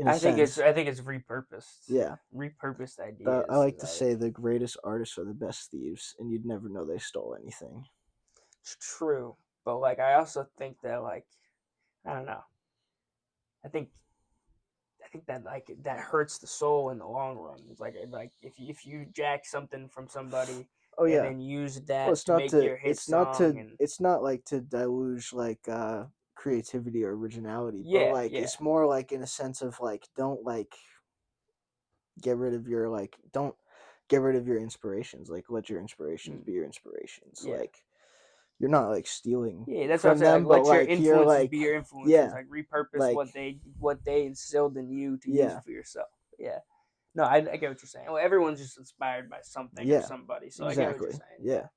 I think it's repurposed. Yeah. Repurposed ideas. I like to say the greatest artists are the best thieves, and you'd never know they stole anything. It's true, but like I also think that like I don't know. I think that like that hurts the soul in the long run. It's like if you jack something from somebody and then use that to make your hit song. It's not like to deluge like creativity or originality, but like it's more like in a sense of like don't get rid of your inspirations. Like let your inspirations be your inspirations. Like you're not like stealing that's from what I'm saying. them, but let your like influences you're like be your influences. Like repurpose what they instilled in you to use for yourself. Yeah. No, I get what you're saying. Well, everyone's just inspired by something or somebody, so I get what you're saying. Yeah.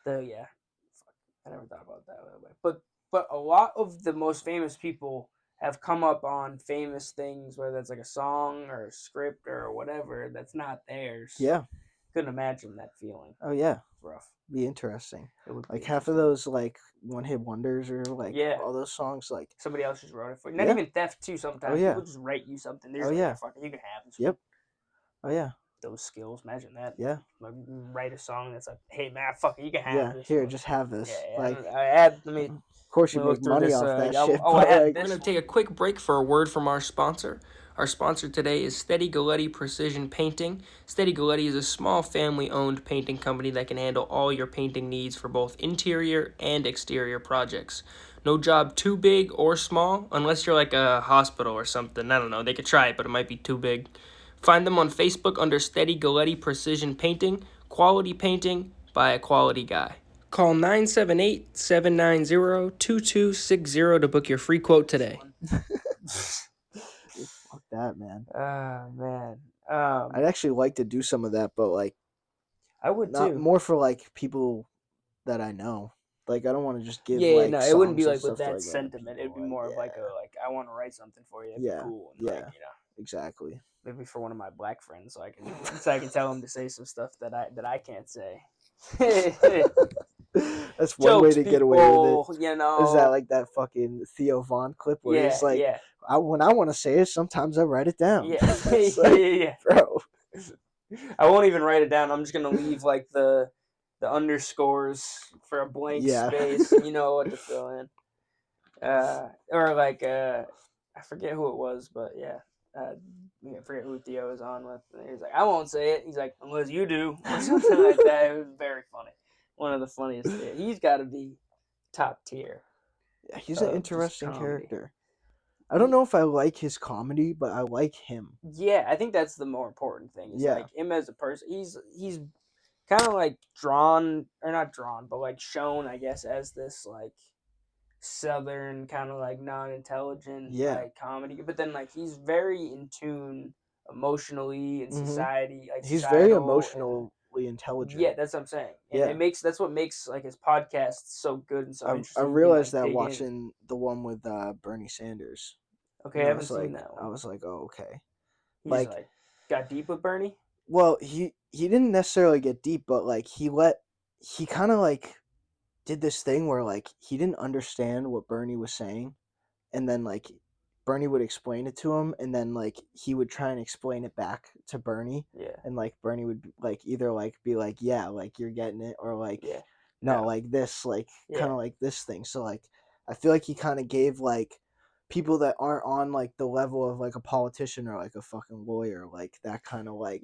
I never thought about that way. But a lot of the most famous people have come up on famous things, whether it's like a song or a script or whatever that's not theirs. Yeah. Couldn't imagine that feeling. Oh yeah. Rough. Be interesting. Like half of those like one-hit wonders or like all those songs like somebody else just wrote it for you. Not even theft too. Sometimes people just write you something. They're just like, fuck it, you can have this. Yep. Oh yeah. Those skills, imagine that. Yeah. Like write a song that's like, hey man, fuck it, you can have this. Here, just have this. Yeah. Like of course you make money off that shit. We're gonna take a quick break for a word from our sponsor. Our sponsor today is Steady Galletti Precision Painting. Steady Galletti is a small family-owned painting company that can handle all your painting needs for both interior and exterior projects. No job too big or small, unless you're like a hospital or something. I don't know. They could try it, but it might be too big. Find them on Facebook under Steady Galletti Precision Painting. Quality painting by a quality guy. Call 978-790-2260 to book your free quote today. Fuck that, man. Man. I'd actually like to do some of that, but like I would too. More for like people that I know. Like I don't want to just give it wouldn't be like with that sentiment. It'd be more of like I want to write something for you. It'd be cool. And exactly. Maybe for one of my black friends, so I can tell him to say some stuff that I can't say. That's one way to get away with it. You know, is that like that fucking Theo Von clip where he's like, when I want to say it, sometimes I write it down. Yeah, like, bro. I won't even write it down. I'm just gonna leave like the underscores for a blank space. You know what to fill in. Or like I forget who it was, but I forget who Theo was on with. And he's like, I won't say it. He's like, unless you do, or something like that. It was very funny. One of the funniest. He's got to be top tier. Yeah, he's an interesting character. I don't know if I like his comedy, but I like him. Yeah, I think that's the more important thing. Is like him as a person. He's kind of like drawn, or not drawn, but like shown, I guess, as this like southern kind of like non-intelligent like comedy. But then like he's very in tune emotionally in society. Like he's very emotionally intelligent. Yeah, that's what I'm saying. And that's what makes like his podcast so good and so interesting. I realized that watching the one with Bernie Sanders. Okay, I haven't seen that one. I was like, oh, okay. He like got deep with Bernie? Well, he didn't necessarily get deep, but like he let he kind of like did this thing where like he didn't understand what Bernie was saying, and then like Bernie would explain it to him, and then like he would try and explain it back to Bernie, and like Bernie would like either like be like, yeah, like you're getting it, or like no, like this, like kind of like this thing. So like I feel like he kind of gave like people that aren't on like the level of like a politician or like a fucking lawyer, like that kind of like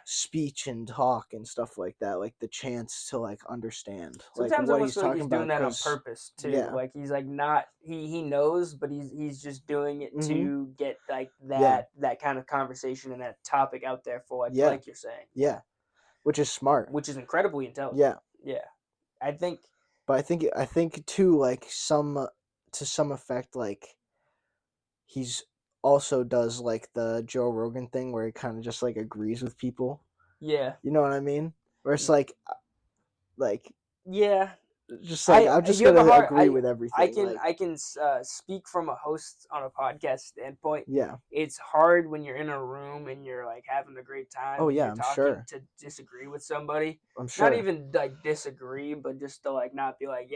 speech and talk and stuff like that, like the chance to like understand sometimes like what almost he's like talking he's doing about, that on purpose too. Like he's like not he knows, but he's just doing it to get like that kind of conversation and that topic out there for like you're saying. Which is smart, which is incredibly intelligent. I think, but I think too, like to some effect, like he's also does like the Joe Rogan thing where he kind of just like agrees with people. You know what I mean? Where it's like just like I'm just gonna agree with everything. I can speak from a host on a podcast standpoint. Yeah, it's hard when you're in a room and you're like having a great time. Oh yeah, you're I'm talking sure. To disagree with somebody. I'm sure. Not even like disagree, but just to like not be like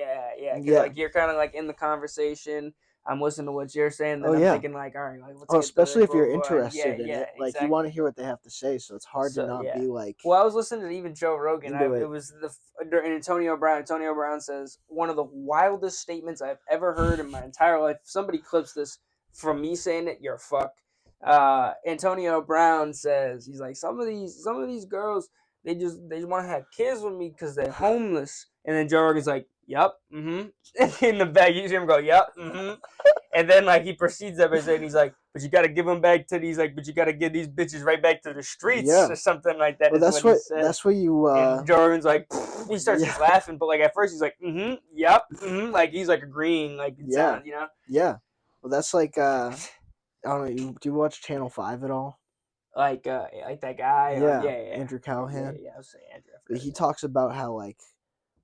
like you're kind of like in the conversation. I'm listening to what you're saying, then I'm thinking like, all right, like what's especially if you're interested in it, like you want to hear what they have to say, so it's hard to not be like. Well, I was listening to even Joe Rogan. It was during Antonio Brown. Antonio Brown says one of the wildest statements I've ever heard in my entire life. If somebody clips this from me saying it, you're fucked. Antonio Brown says he's like some of these girls they just want to have kids with me because they're homeless, and then Joe Rogan's like, "Yup, in the back, you see him go, "Yup, and then like he proceeds up and saying he's like, but you gotta give them back to these but you gotta give these bitches right back to the streets or something like that. Well, that's what he said. That's what you. And Jordan's like, he starts just laughing, but like at first he's like, yep, like he's like agreeing, like it sounds, you know. Yeah, well, that's like I don't know. Do you watch Channel 5 at all? Like that guy. Andrew Callahan. Yeah, I was saying Andrew. He talks about how like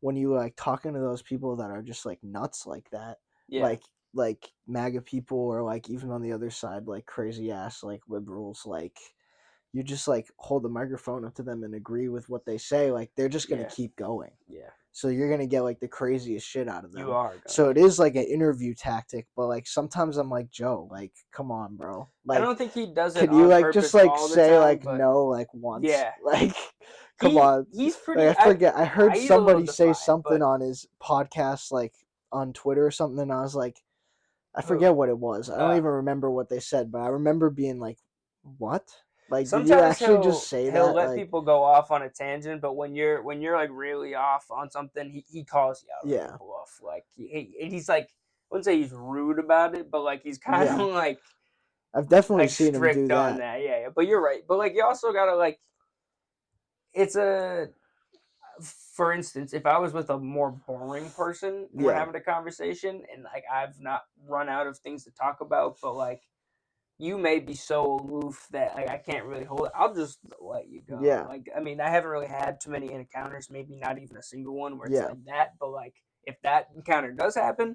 when you like talking to those people that are just like nuts like that, like MAGA people or like even on the other side like crazy ass like liberals, like you just like hold the microphone up to them and agree with what they say, like they're just gonna keep going. So you're gonna get like the craziest shit out of them. You are. So it is like an interview tactic, but like sometimes I'm like, Joe, like come on, bro. Like I don't think he does it. Can you like just like say time, like no like once? Like come on. He's pretty. Like, I forget. I heard somebody say something on his podcast, like on Twitter or something, and I was like, I forget what it was. I don't even remember what they said, but I remember being like, what? Like, did you actually just say that? He'll let people go off on a tangent, but when you're like really off on something, he calls you out. People off. Like he's like, I wouldn't say he's rude about it, but like he's kind of like. I've definitely seen him do that. Yeah. But you're right. But like you also gotta like. It's for instance, if I was with a more boring person, and we're having a conversation, and like I've not run out of things to talk about, but like. You may be so aloof that like I can't really hold it. I'll just let you go. Like I mean, I haven't really had too many encounters, maybe not even a single one where it's like that. But like if that encounter does happen,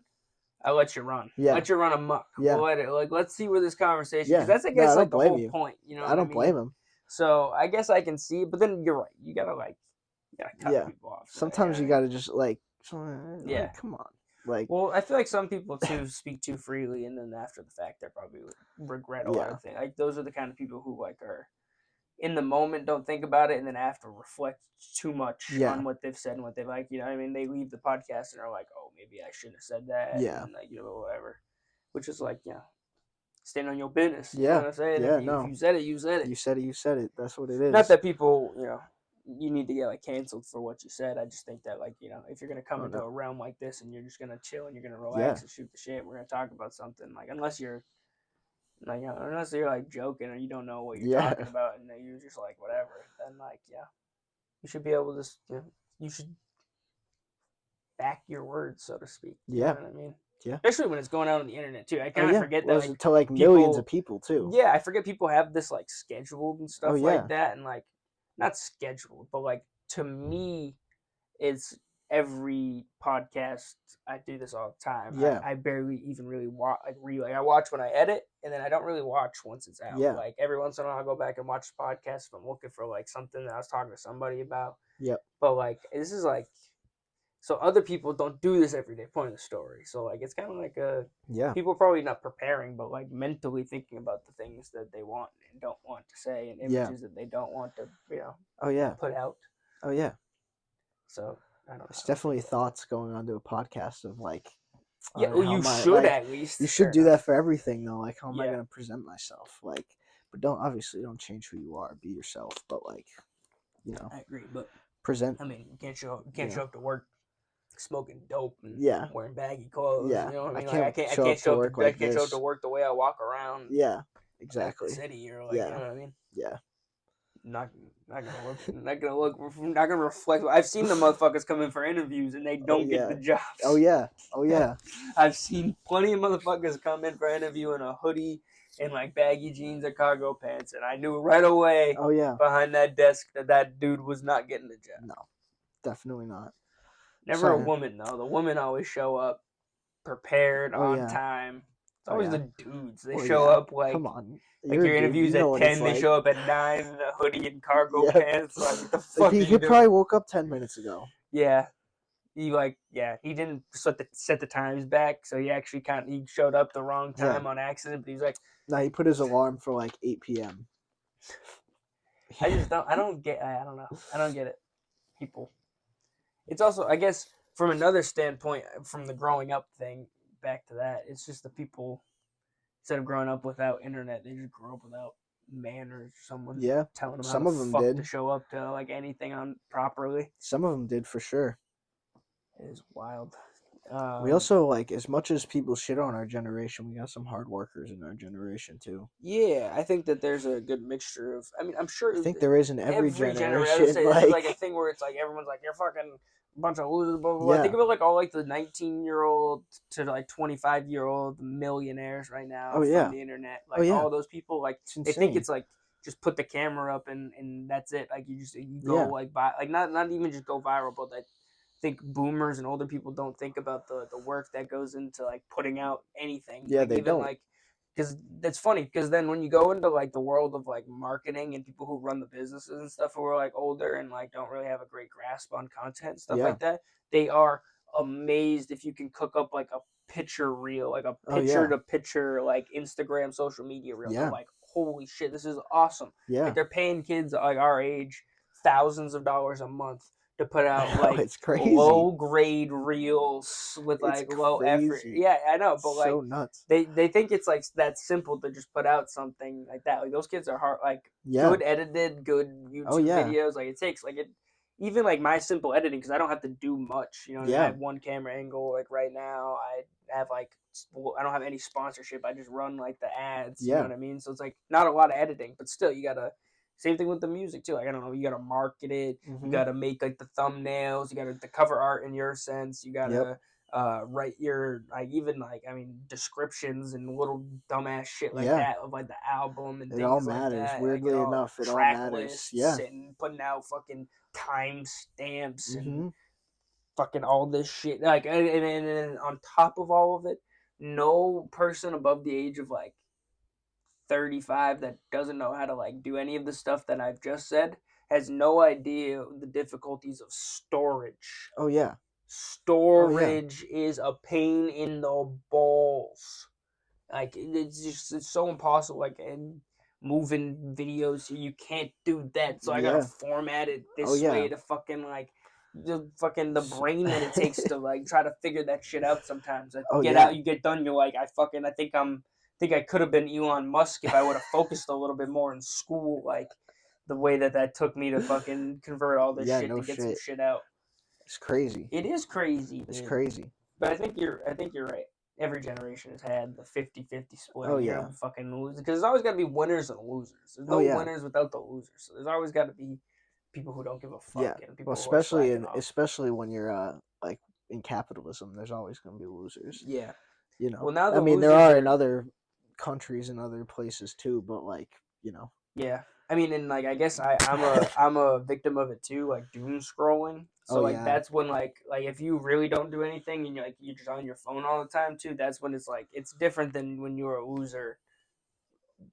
I'll let you run. Let you run amok. We'll let's see where this conversation. Because that's I guess like the whole point. You know. I don't blame him. So I guess I can see it, but then you're right. You gotta cut people off. Sometimes you gotta just like come on. Like, well, I feel like some people too speak too freely, and then after the fact, they probably regret a lot of things. Like those are the kind of people who like are in the moment, don't think about it, and then after reflect too much on what they've said and what they like. You know, what I mean, they leave the podcast and are like, "Oh, maybe I shouldn't have said that." And like whatever. Which is like, stand on your business. You know what I'm saying? If you said it, you said it. You said it. You said it. That's what it is. Not that people, you need to get like canceled for what you said. I just think that like if you're gonna come into a realm like this and you're just gonna chill and you're gonna relax and shoot the shit, we're gonna talk about something like unless you're like joking or you don't know what you're talking about and you're just like whatever, then like you should be able to you should back your words, so to speak. You know what I mean? Yeah. Especially when it's going out on the internet too. I kind of forget that like, to like millions of people too. Yeah, I forget people have this like scheduled and stuff like that, and like. Not scheduled, but like to me, it's every podcast. I do this all the time. I barely even really watch. Like I watch when I edit, and then I don't really watch once it's out. Like every once in a while, I'll go back and watch the podcast if I'm looking for like something that I was talking to somebody about. But like this is like So other people don't do this every day. Point of the story. So like it's kind of like people are probably not preparing, but like mentally thinking about the things that they want and don't want to say, and images that they don't want to put out. Oh yeah. So I don't know. It's definitely thoughts going onto a podcast of like. Yeah, well, you should at least. You should do that for everything though. Like, how am I going to present myself? Like, but don't change who you are. Be yourself. But like, I agree, but present. I mean, you can't show up to work smoking dope and yeah. wearing baggy clothes. Yeah. You know what I mean? I can't show up to work the way I walk around. Yeah. Exactly. The city, or like, you know what I mean? Yeah. Not gonna reflect. I've seen the motherfuckers come in for interviews and they don't get the jobs. Oh yeah. I've seen plenty of motherfuckers come in for an interview in a hoodie and like baggy jeans or cargo pants, and I knew right away. Oh yeah. Behind that desk that dude was not getting the job. No, definitely not. Never a woman though. The women always show up prepared on time. It's always the dudes. They show up like. Come on. Like your interview's at 10, they show up at 9 in a hoodie and cargo pants. Like, what the fuck? He probably woke up 10 minutes ago. Yeah. He didn't set the times back, so he actually he showed up the wrong time on accident, but he's like. No, he put his alarm for like 8 p.m. I don't get it. People. It's also, I guess, from another standpoint, from the growing up thing, back to that, it's just the people. Instead of growing up without internet, they just grew up without manners. Someone telling them how to show up to like anything on properly. Some of them did for sure. It is wild. We also like, as much as people shit on our generation, we got some hard workers in our generation too. Yeah, I think that there's a good mixture of. I mean, I'm sure. I think there is in every generation. I would say it's like a thing where it's like everyone's like, you're fucking bunch of losers, blah, blah, blah. Think of it like all like the 19-year-old to like 25-year-old millionaires right now from the internet. Like all those people, like they think it's like just put the camera up and that's it. Like you go like not even just go viral, but like I think boomers and older people don't think about the work that goes into like putting out anything. Yeah, like, they even, don't. Like, because that's funny. Because then when you go into like the world of like marketing and people who run the businesses and stuff who are like older and like don't really have a great grasp on content and stuff like that, they are amazed if you can cook up like a picture reel, like a picture to picture like Instagram social media reel. They're like, holy shit, this is awesome. Like they're paying kids like our age thousands of dollars a month to put out like low grade reels with like low effort. Yeah, I know, but like nuts. They think it's like that simple to just put out something like that. Like those kids are hard, like good edited, good YouTube videos. Like it takes like it. Even like my simple editing, because I don't have to do much. You know, I have one camera angle. Like right now, I have like I don't have any sponsorship. I just run like the ads. You know what I mean? So it's like not a lot of editing, but still you gotta. Same thing with the music too. Like I don't know, you gotta market it. You gotta make like the thumbnails. You gotta the cover art in your sense. You gotta write your descriptions and little dumbass shit like that of like the album and it things all like matters. that. Weirdly enough, it all matters. And putting out fucking time stamps and fucking all this shit. Like and on top of all of it, no person above the age of like 35 that doesn't know how to like do any of the stuff that I've just said has no idea the difficulties of storage. Oh yeah. Storage is a pain in the balls. Like it's so impossible. Like and moving videos, you can't do that. So I gotta format it this way to fucking like the brain that it takes to like try to figure that shit out sometimes. Like, you get done, you're like, I think I could have been Elon Musk if I would have focused a little bit more in school, like the way that took me to fucking convert all this shit to get some shit out. It's crazy. It is crazy. It's crazy. But I think you're right. Every generation has had the 50-50 split. Oh yeah. Fucking losers, because there's always got to be winners and losers. There's no winners without the losers. So there's always got to be people who don't give a fuck. Yeah. And people especially when you're like in capitalism, there's always going to be losers. Yeah. You know. Well, now there are in other countries and other places too, but like, you know. Yeah. I mean, and like I guess I'm a victim of it too, like doom scrolling. So that's when like if you really don't do anything and you're just on your phone all the time too, that's when it's like it's different than when you were a loser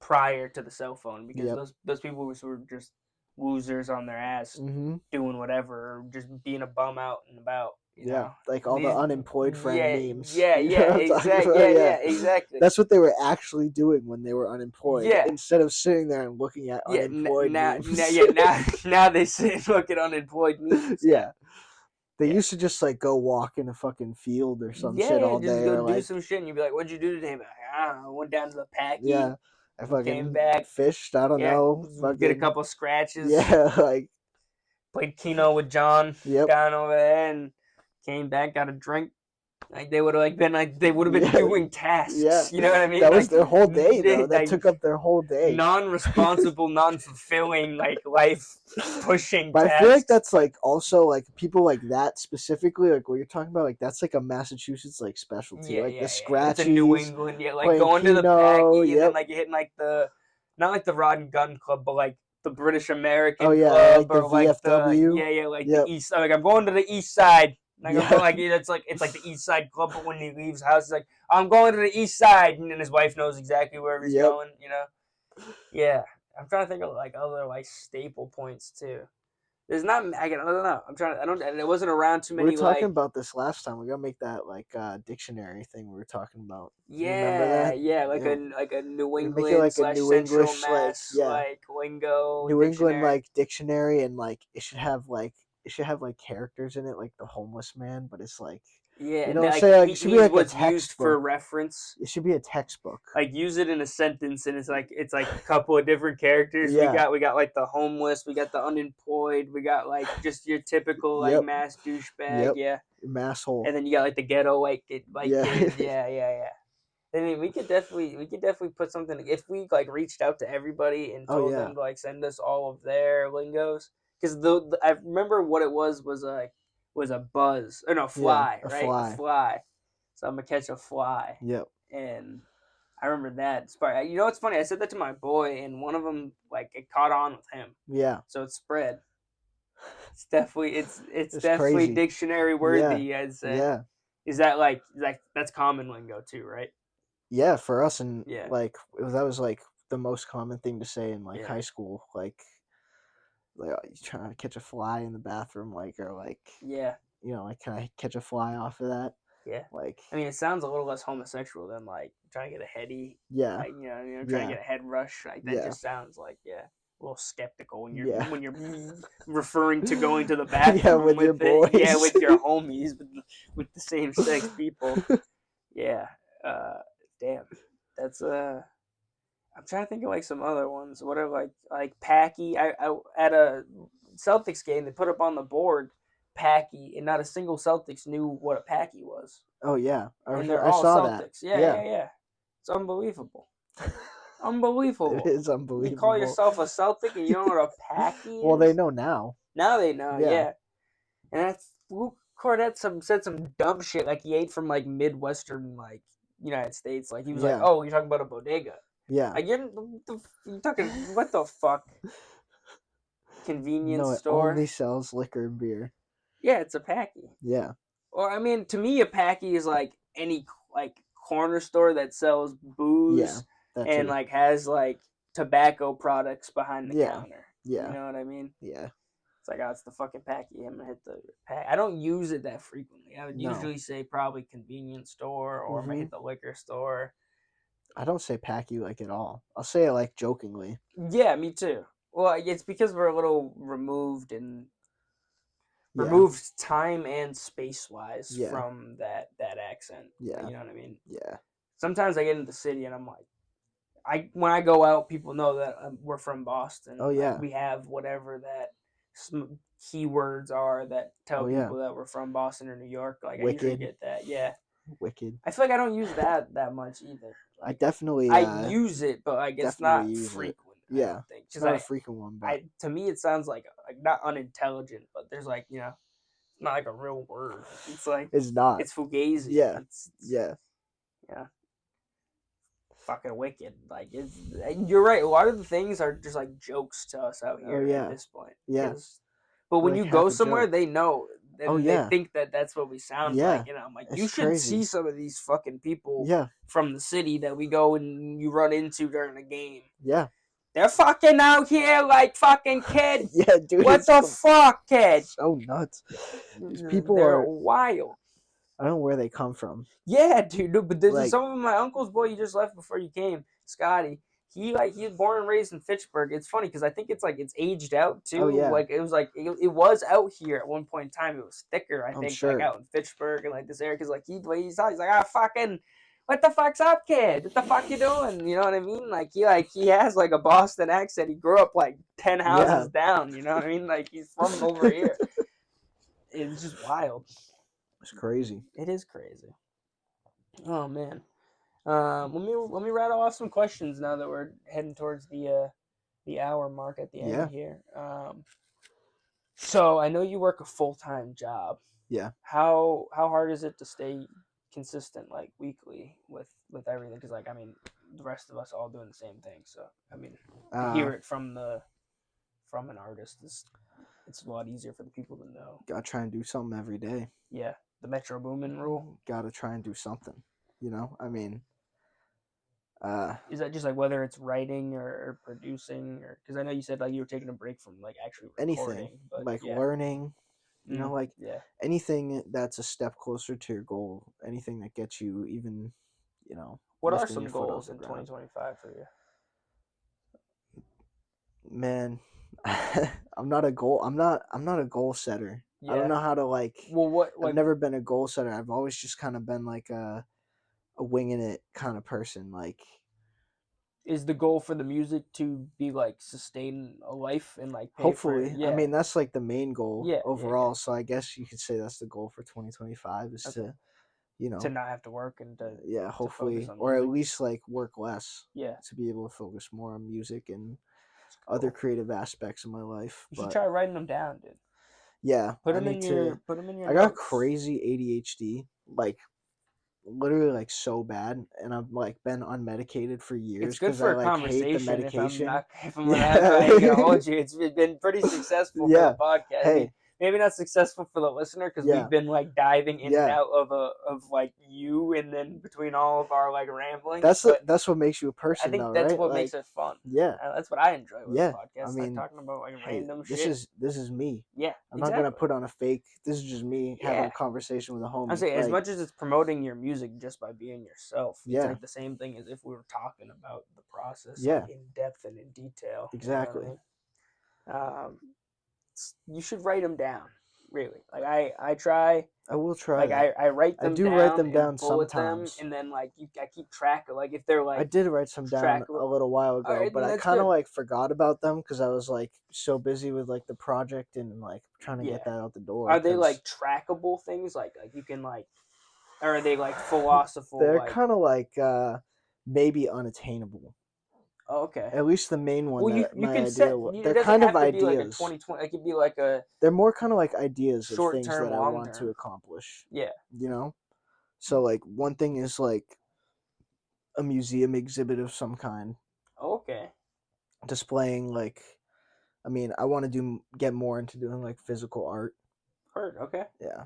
prior to the cell phone, because those people were just losers on their ass doing whatever, or just being a bum out and about. You know? Like all the unemployed friend memes. Yeah, exactly. That's what they were actually doing when they were unemployed. Yeah. Instead of sitting there and looking at unemployed memes. Now they sit and look at unemployed memes. Yeah. They used to just like go walk in a fucking field or some shit all just day. go or do like, some shit and you'd be like, "What'd you do today?" Like, I don't know. Went down to the Packy. Yeah. I fucking came back. Fished. I don't know. Fucking, get a couple scratches. Yeah, like played Keno with John Yep. down over there and came back, got a drink. Like they would have been doing tasks. Yeah. You know what I mean? That was their whole day though. That took up their whole day. Non-responsible, non-fulfilling, like life pushing But tasks. I feel like that's like also like people like that specifically, like what you're talking about, like that's like a Massachusetts like specialty. Like the scratchies. It's a New England, like going Keno, to the Packy and then like you're hitting like the not like the Rod and Gun Club, but like the British American Club like the or like VFW. the East. Like I'm going to the East Side. Like I'm going, like it's like the East Side Club, but when he leaves the house, he's like, I'm going to the East Side, and then his wife knows exactly where he's going. You know? Yeah, I'm trying to think of like other like staple points too. There's not. I don't know. I'm trying to. I don't. It wasn't around too many. We were talking about this last time. We gotta make that like dictionary thing we were talking about. Yeah, remember that? like a New England make it like a New Central English Mass like lingo. New dictionary. England like dictionary, and like it should have like characters in it, like the homeless man, but it's like it should be like a textbook. Used for reference. It should be a textbook. Like use it in a sentence, and it's like a couple of different characters. Yeah. We got like the homeless, we got the unemployed, we got like just your typical like mass douchebag, masshole, and then you got like the ghetto kid, yeah. I mean, we could definitely put something if we like reached out to everybody and told them to like send us all of their lingos. Because I remember what it was a buzz or no fly, right? A fly. So I'm gonna catch a fly. Yep. And I remember that. You know what's funny? I said that to my boy, and one of them like it caught on with him. Yeah. So it spread. It's definitely definitely crazy. Dictionary worthy. As is that like that's common lingo too, right? Yeah, for us and like that was like the most common thing to say in like high school, like you trying to catch a fly in the bathroom, like or like like can I catch a fly off of that? Yeah, like I mean, it sounds a little less homosexual than like trying to get a heady. Yeah, like, trying to get a head rush. Like that just sounds like a little skeptical when you're referring to going to the bathroom with your boys. with your homies, with the same sex people. Yeah, damn, that's I'm trying to think of like some other ones. What are like Packy? I at a Celtics game they put up on the board Packy, and not a single Celtics knew what a Packy was. Oh yeah, and they're all saw Celtics. That. Yeah. It's unbelievable. Unbelievable. It is unbelievable. You call yourself a Celtic and you don't know what a Packy is? Well, they know now. Now they know. Yeah. And that's Luke Cornett said some dumb shit like he ate from like Midwestern like United States. Like he was like, "Oh, you're talking about a bodega." Yeah. Like you're talking what the fuck? Convenience store. It only sells liquor and beer. Yeah, it's a Packy. Yeah. Or I mean, to me, a Packy is like any like corner store that sells booze and like has like tobacco products behind the counter. Yeah. You know what I mean? Yeah. It's like, it's the fucking Packy. I'm gonna hit the pack. I don't use it that frequently. I would usually say probably convenience store or I'm gonna hit the liquor store. I don't say Packy like at all. I'll say it like jokingly. Yeah, me too. Well, it's because we're a little removed time and space wise from that accent. Yeah. You know what I mean? Yeah. Sometimes I get into the city and I'm like, when I go out, people know that we're from Boston. Oh yeah. Like, we have whatever that keywords are that tell people that we're from Boston or New York. Like Wicked. I usually get that. Yeah. Wicked. I feel like I don't use that much either. Like, I definitely. I use it, but like it's not frequent. Yeah. It's not a frequent one. But to me, it sounds like not unintelligent, but there's like it's not like a real word. It's like it's not. It's fugazi. Yeah. Yeah. Fucking wicked. Like you're right. A lot of the things are just like jokes to us out here at this point. Yeah. But when you go somewhere, they know. They think that that's what we sound like. And I'm like, you should see some of these fucking people from the city that we go and you run into during a game. Yeah. They're fucking out here like fucking kids. Yeah, dude. What the fuck, kid? So nuts. These people They're are wild. I don't know where they come from. Yeah, dude. But there's Like- some of my uncle's boy you just left before you came, Scotty. He was born and raised in Fitchburg. It's funny because I think it's aged out too. Oh, yeah. Like it was out here at one point in time. It was thicker, I I'm think, sure. like out in Fitchburg and like this area. Because like he's like fucking, what the fuck's up, kid? What the fuck you doing? You know what I mean? Like he has like a Boston accent. He grew up like 10 houses down. You know what I mean? Like he's from over here. It's just wild. It's crazy. It is crazy. Oh man. Let me rattle off some questions now that we're heading towards the hour mark at the end here. So I know you work a full-time job. Yeah. How hard is it to stay consistent, like weekly, with everything? Because like I mean, the rest of us all doing the same thing. So I mean, to hear it from an artist it's a lot easier for the people to know. Gotta try and do something every day. Yeah, the Metro Boomin rule. Gotta try and do something. You know, I mean. Is that just like whether it's writing or producing, or because I know you said like you were taking a break from like actually recording, anything, but like learning, you know, like anything that's a step closer to your goal, anything that gets you even, you know. What are some goals in 2025 for you? Man, I'm not a goal setter. Yeah. I don't know how to like. Well, I've never been a goal setter. I've always just kind of been like a winging it kind of person. Like, is the goal for the music to be like sustain a life and like pay hopefully for it? Yeah. I mean that's like the main goal overall. Yeah. So I guess you could say that's the goal for 2025 is to, you know, to not have to work and to hopefully, to or at least like work less. Yeah. To be able to focus more on music and other creative aspects of my life. You should try writing them down, dude. Yeah. Put them in your I got crazy ADHD, like literally like so bad, and I've like been unmedicated for years. It's good for a conversation. Hate the medication. If I'm not gonna hold you, it's been pretty successful for the podcast. Hey. I mean, maybe not successful for the listener because we've been like diving in and out of like you, and then between all of our like ramblings. That's what makes you a person. I think though, that's right? what like, makes it fun. Yeah, that's what I enjoy with the podcast. I mean, like talking about like random shit. This is me. Yeah, I'm not gonna put on a fake. This is just me having a conversation with a homie. I say as much as it's promoting your music just by being yourself. It's like the same thing as if we were talking about the process like, in depth and in detail. Exactly. You know what I mean? You should write them down. Really, like I try. I will try. Like I write them. I do down write them down sometimes, and then like I keep track of like if they're like. I did write some down a little while ago, right, but I kind of like forgot about them because I was like so busy with like the project and like trying to get that out the door. Are they like trackable things? Like you can like, or are they like philosophical? They're kind of like maybe unattainable. Oh, okay. At least the main one. Well, you can set. They're kind of ideas. Like a 2020. It could be like a. They're more kind of like ideas of things that I want to accomplish. Yeah. You know, so like one thing is like a museum exhibit of some kind. Okay. Displaying like, I mean, I want to get more into doing like physical art. Art. Okay. Yeah.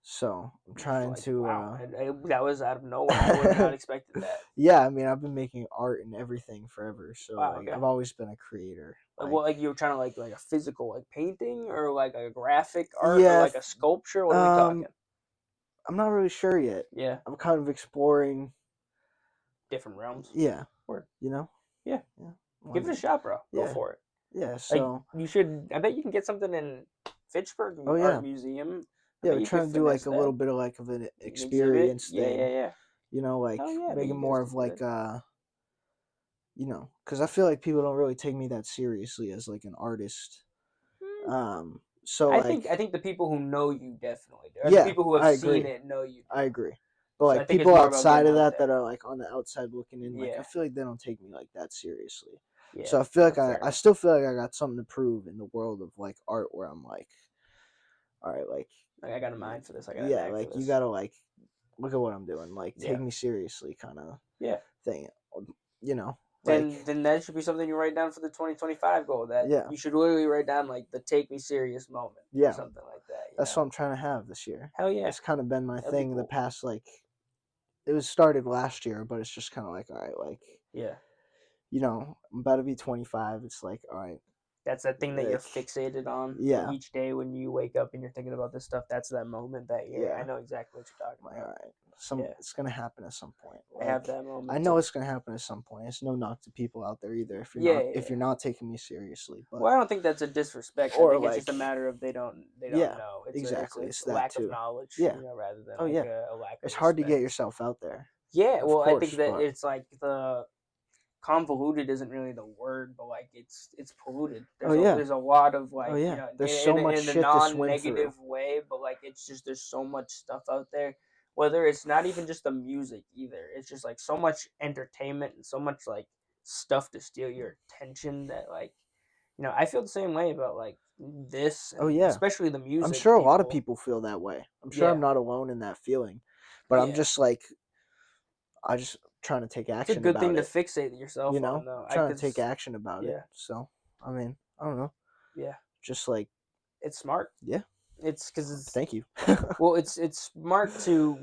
So I'm trying to. Wow, that was out of nowhere. I would not expected that. Yeah, I mean, I've been making art and everything forever, so I've always been a creator. Like you were trying to like a physical like painting or like a graphic art or like a sculpture. What are we talking? I'm not really sure yet. Yeah, I'm kind of exploring different realms. Yeah, Word. You know. Yeah. Give it a shot, bro. Go for it. Yeah. So you should. I bet you can get something in Fitchburg Art Museum. Yeah, we're trying to do like a little bit of like of an experience thing. Yeah. You know, like make it more of like you know, because I feel like people don't really take me that seriously as like an artist. So I think the people who know you definitely do. The people who have seen it know you. I agree. But like people outside of that are like on the outside looking in, like I feel like they don't take me like that seriously. Yeah, so I feel like I still feel like I got something to prove in the world of like art where I'm like, all right, like I got a mind for this. I got like you gotta like look at what I'm doing, like take me seriously, kind of thing. You know. Then that should be something you write down for the 2025 goal. That you should literally write down like the take me serious moment. Yeah, or something like that. That's what I'm trying to have this year. Hell yeah, it's kind of been my thing the past like. It was started last year, but it's just kind of like all right, like I'm about to be 25. It's like, all right. That's that thing that you're fixated on. Yeah. Each day when you wake up and you're thinking about this stuff, that's that moment that I know exactly what you're talking about. All right. It's gonna happen at some point. I have that moment. I know it's gonna happen at some point. It's no knock to people out there either. If you're not taking me seriously. But I don't think that's a disrespect. I think it's just a matter of they don't know. It's exactly. It's a lack of knowledge. Yeah. Rather than a lack of It's hard to get yourself out there. Yeah. Well, I think that it's like the convoluted isn't really the word, but like it's polluted. There's a lot of like there's so much in shit a to swim non-negative way, but like it's just there's so much stuff out there. Whether it's not even just the music either, it's just like so much entertainment and so much like stuff to steal your attention that like I feel the same way about like this. Especially the music. I'm sure a lot of people feel that way. I'm sure I'm not alone in that feeling, but I'm just like I just trying to take action. It's a good thing to fixate yourself on, though. Trying to take action about it. So, I mean, I don't know. Yeah. Just like it's smart. Yeah. It's because it's. Thank you. Well, it's smart to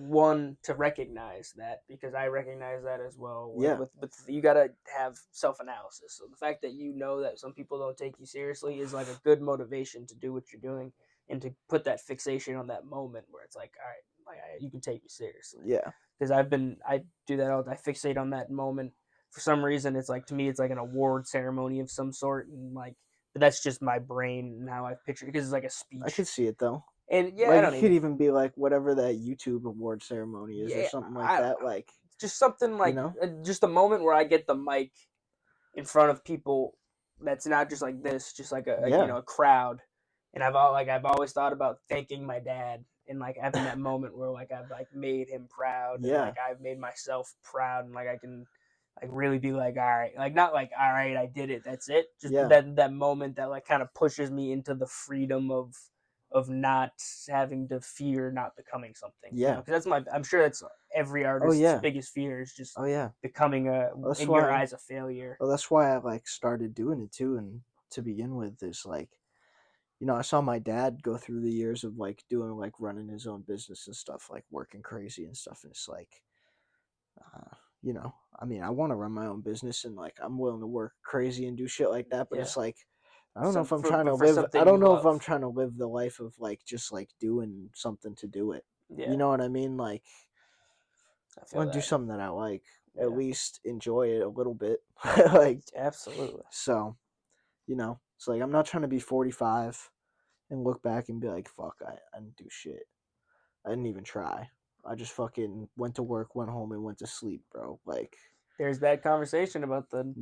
recognize that, because I recognize that as well. With you gotta have self-analysis. So the fact that that some people don't take you seriously is like a good motivation to do what you're doing and to put that fixation on that moment where it's like, all right, you can take me seriously. Yeah. Because I do that all. I fixate on that moment. For some reason, it's like, to me, it's like an award ceremony of some sort, and like, but that's just my brain and how I picture it, because it's like a speech. I could see it though. And it could even be like whatever that YouTube award ceremony is, or something like that. Like just something like just a moment where I get the mic in front of people. That's not just like this, just like a crowd. And I've always thought about thanking my dad and like having that moment where like I've like made him proud. And, like I've made myself proud, and like I can like really be like, all right, like not like, all right, I did it, that's it. Just that moment that like kind of pushes me into the freedom of not having to fear not becoming something. Because that's I'm sure that's every artist's biggest fear, is just becoming your eyes a failure. Well, that's why I like started doing it too, and to begin with is like, I saw my dad go through the years of like doing like running his own business and stuff, like working crazy and stuff, and it's like, I mean, I want to run my own business, and like I'm willing to work crazy and do shit like that, but it's like, I don't know if I'm trying to live. I don't know if I'm trying to live the life of like just like doing something to do it. You know what I mean? Like, I want to do something that I like. At least enjoy it a little bit. Like, absolutely. So, it's like I'm not trying to be 45 and look back and be like, fuck, I didn't do shit. I didn't even try. I just fucking went to work, went home, and went to sleep, bro. Like, there's bad conversation about the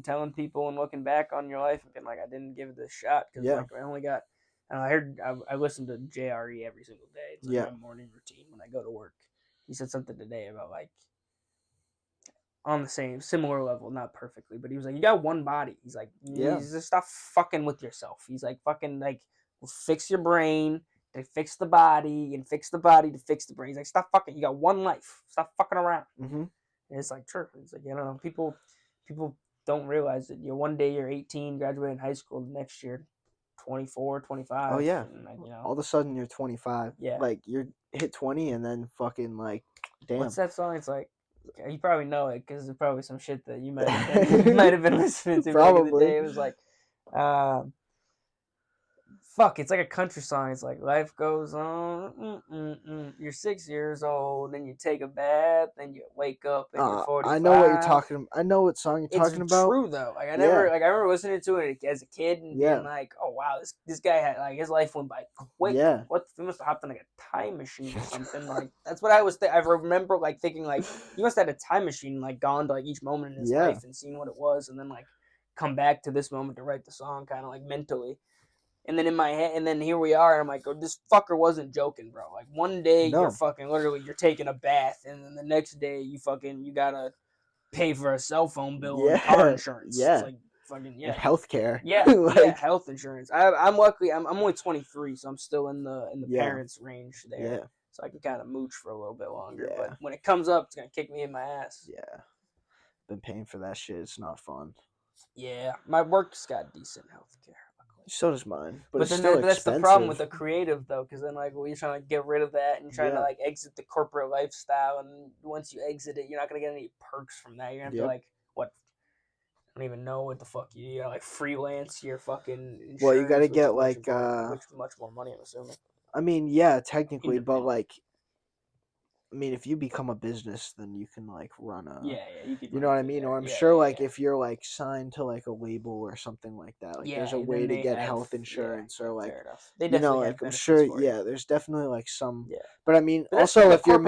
telling people and looking back on your life and being like, I didn't give it a shot because like I only got. I listen to JRE every single day. It's like my morning routine when I go to work. He said something today about like on the similar level, not perfectly, but he was like, you got one body. He's like, you just stop fucking with yourself. He's like, fucking like, fix your brain to fix the body, and fix the body to fix the brain. He's like, stop fucking. You got one life. Stop fucking around. Mm-hmm. And it's like, sure. It's like, people don't realize that one day you're 18, graduating high school, the next year 24, 25. Oh yeah. And, all of a sudden you're 25. Yeah. Like you're hit 20 and then fucking like, damn. What's that song? It's like, you probably know it because it's probably some shit that you might have been listening to back in the day. It was like, it's like a country song. It's like, life goes on. You're 6 years old, and you take a bath, and you wake up, and you're 45. I know what you're talking about. I know what song you're talking about. It's true though. Like I remember listening to it as a kid and being like, oh wow, this guy had like his life went by quick. Yeah. What, he must have hopped in like a time machine or something. Like that's what I was. I remember like thinking like he must have had a time machine, like gone to like each moment in his life and seen what it was, and then like come back to this moment to write the song, kind of like mentally. And then in my head, and then here we are, and I'm like, oh, this fucker wasn't joking, bro. Like one day you're fucking literally you're taking a bath, and then the next day you gotta pay for a cell phone bill and car insurance. Yeah. It's like fucking and healthcare. Yeah, like, health insurance. I'm lucky. I'm only 23, so I'm still in the parents' range there. Yeah. So I can kind of mooch for a little bit longer. But when it comes up, it's gonna kick me in my ass. Yeah. Been paying for that shit. It's not fun. Yeah, my work's got decent healthcare. So does mine, but it's then still that's expensive. the problem with the creative though, because then like you're trying to get rid of that and you're trying to like exit the corporate lifestyle, and once you exit it, you're not gonna get any perks from that. You're gonna have to like don't even know what the fuck you like freelance your fucking insurance. Well, you got to get which is much more money, I'm assuming. I mean, yeah, technically, but like, I mean, if you become a business, then you can like run a. You could. You know what I mean? Or I'm sure, like, if you're like signed to like a label or something like that, like, there's a way to get health insurance or like, they definitely like, I'm sure, there's definitely like some. Yeah. But I mean, but also if you're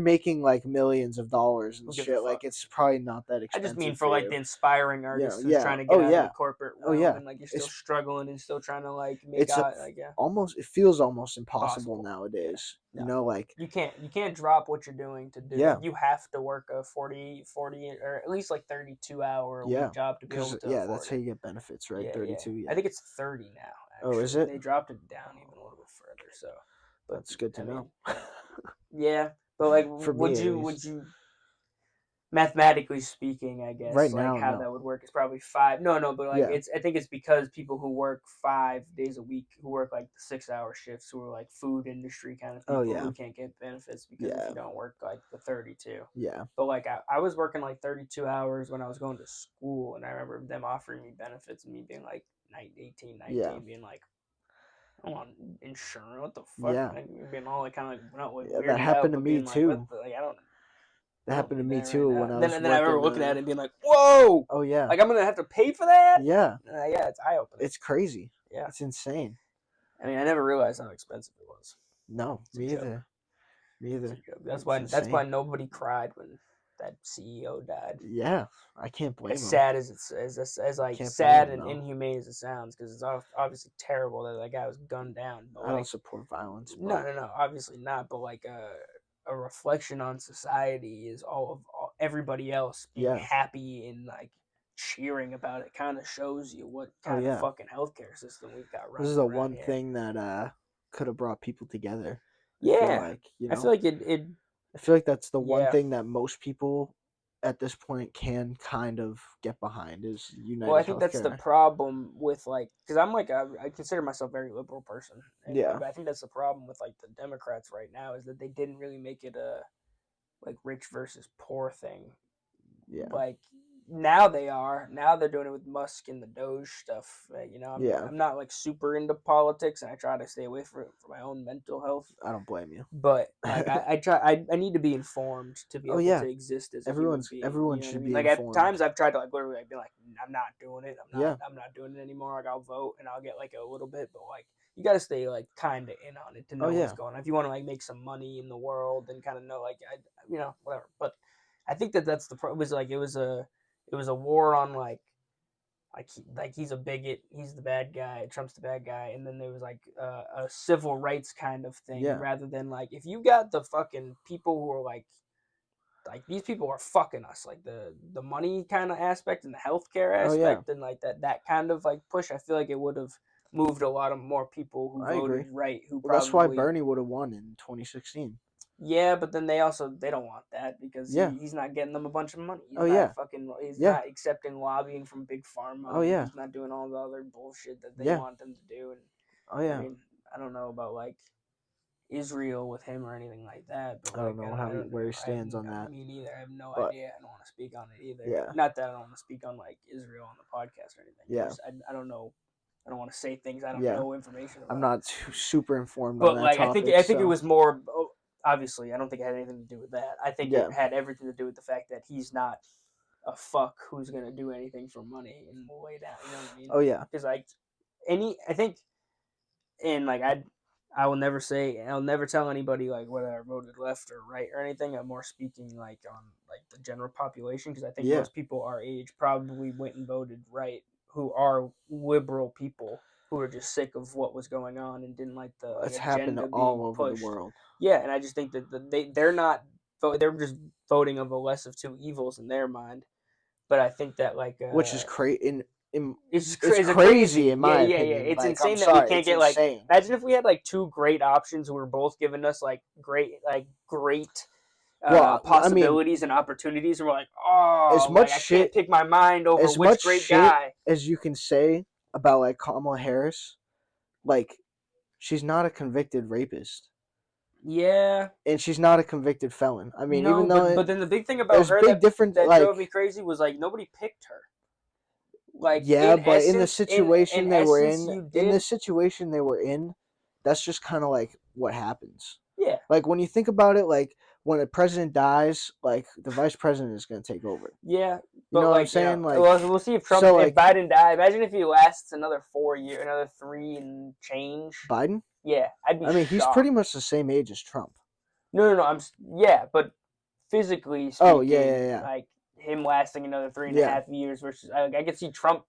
making, like millions of dollars and shit, like, it's probably not that expensive. I just mean for like the inspiring artist who's trying to get out of the corporate realm and like you're still struggling and still trying to like make out it feels almost impossible nowadays. Yeah. You know, like you can't drop what you're doing to do it. You have to work a 40 or at least like 32-hour week job to be able to that's how you get benefits, right? 32. I think it's 30 now. Actually. Oh, is it? They dropped it down even a little bit further. So, but that's good to know. Yeah, but like, for would you? Mathematically speaking, I guess, right like now, how that would work is probably 5. No, but like I think it's because people who work 5 days a week, who work like the 6-hour shifts, who are like food industry kind of people who can't get benefits because if you don't work like the 32. Yeah. But like I was working like 32 hours when I was going to school, and I remember them offering me benefits and me being like 19, being like, I want insurance. What the fuck? Yeah. Like, being all like kind of like, not like that happened to me too. Like, I don't. That happened to me too when I was. And then I remember looking at it and being like, "Whoa! Oh yeah! Like I'm gonna have to pay for that?" Yeah. It's eye opening. It's crazy. Yeah. It's insane. I mean, I never realized how expensive it was. No, me either. Me either. That's why nobody cried when that CEO died. Yeah, I can't blame him. As sad as sad and inhumane as it sounds, because it's obviously terrible that guy was gunned down. But I don't support violence. No, obviously not. But like a reflection on society is all everybody else being happy and like cheering about it kind of shows you what kind of fucking healthcare system we've got running. This is the one thing that could have brought people together. I feel like I feel like that's the one thing that most people at this point can kind of get behind is united. Well, I think that's the problem with like, because I'm like I consider myself a very liberal person. But I think that's the problem with like the Democrats right now is that they didn't really make it a like rich versus poor thing. Yeah. Like now they're doing it with Musk and the Doge stuff. I'm not like super into politics, and I try to stay away from it for my own mental health. I don't blame you. But like I need to be informed to be able to exist as everyone should be like informed. At times I've tried to like literally be like, I'm not doing it. I'm not doing it anymore. Like I'll vote and I'll get like a little bit, but like you got to stay like kind of in on it to know what's going on. If you want to like make some money in the world and kind of know like whatever. But I think that's the problem. It was a war on like he's a bigot, he's the bad guy, Trump's the bad guy, and then there was like a civil rights kind of thing rather than like if you got the fucking people who are like these people are fucking us, like the money kind of aspect and the healthcare aspect and like that kind of like push. I feel like it would have moved a lot of more people who voted right. That's why Bernie would have won in 2016. Yeah, but then they don't want that because he's not getting them a bunch of money. He's not accepting lobbying from big pharma. He's not doing all the other bullshit that they want them to do. And I mean, I don't know about like Israel with him or anything like that. But I don't know where he stands on that. Me neither. I have no idea. I don't want to speak on it either. Yeah. Not that I don't want to speak on like Israel on the podcast or anything. Yeah. I don't know. I don't want to say things I don't know information about. I'm not super informed on that like topic, I think it was more. Obviously, I don't think it had anything to do with that. I think it had everything to do with the fact that he's not a fuck who's gonna do anything for money and will lay down. You know what I mean? Oh yeah. Because like I think, and like I will never say, I'll never tell anybody like whether I voted left or right or anything. I'm more speaking like on like the general population because I think most people our age probably went and voted right who are liberal people. Who were just sick of what was going on and didn't like the it's happened all over the world. Yeah, and I just think that they're just voting of a less of two evils in their mind. But I think that like which is crazy. It's crazy in my opinion. Yeah. It's like, insane that we can't get like. Imagine if we had like two great options who were both giving us like great possibilities and opportunities, and we're like, as much I can't pick my mind over which great guy. As you can say about like Kamala Harris, like she's not a convicted rapist. Yeah. And she's not a convicted felon. I mean, No, even though but then the big thing about her that like, drove me crazy was like nobody picked her. Like yeah, but in the situation they were in the situation they were in, that's just kind of like what happens. Yeah. Like when you think about it, like when a president dies, like the vice president is going to take over. Yeah, you know like, what I'm saying? Like, we'll see if Trump, if Biden dies. Imagine if he lasts another 4 years, another 3 and change. Biden? Yeah, I'd be. I mean, shocked. He's pretty much the same age as Trump. No. But physically speaking, like him lasting another 3.5 years versus I could see Trump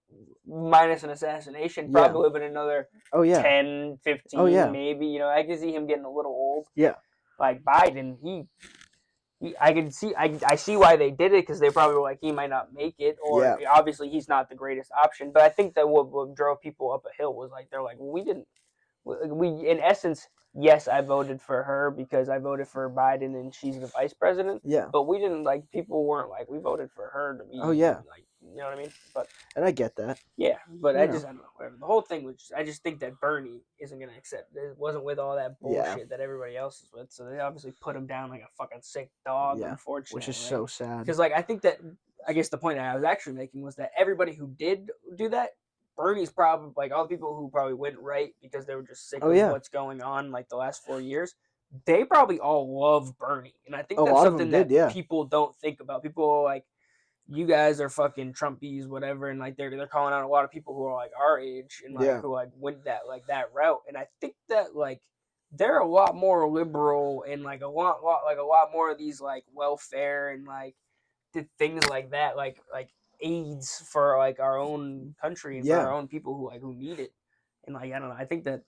minus an assassination probably living another 10, 15, maybe. You know, I could see him getting a little old. Yeah. Like Biden, I see why they did it because they probably were like he might not make it, or obviously he's not the greatest option. But I think that what drove people up a hill was like they're like, well, we in essence, yes, I voted for her because I voted for Biden and she's the vice president. Yeah. But we didn't like people weren't like we voted for her to be. Like, you know what I mean? But and I get that. Yeah, but I don't know. Whatever. The whole thing was I just think that Bernie isn't gonna accept it. Wasn't with all that bullshit that everybody else is with. So they obviously put him down like a fucking sick dog. Unfortunately, which is so sad. Because like I think that I guess the point I was actually making was that everybody who did do that. Bernie's probably like all the people who probably went right because they were just sick of what's going on like the last 4 years. They probably all love Bernie, and I think that's something that people don't think about. People are like, "You guys are fucking Trumpies, whatever," and like they're calling out a lot of people who are like our age and like who like went that route. And I think that like they're a lot more liberal and like a lot more of these like welfare and like things like that, like aids for like our own country and for our own people who need it. And like I don't know, I think that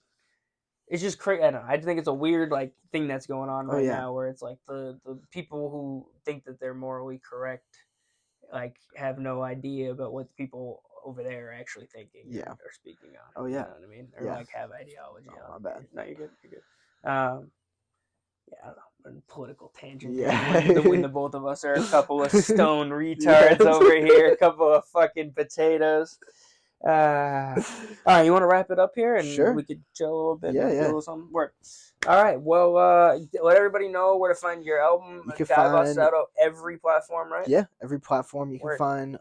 it's just crazy. I don't know. I think it's a weird like thing that's going on right now where it's like the people who think that they're morally correct like have no idea about what the people over there are actually thinking or speaking on. You know what I mean? Or like have ideology. Oh, my bad. No, you're good. You're good. I don't know, political tangent. When the both of us are a couple of stone retards over here, a couple of fucking potatoes. All right, you want to wrap it up here and we could chill a little bit, do a little something. Work. All right, well, let everybody know where to find your album. You can Dievas out on every platform, right? Yeah, every platform you can find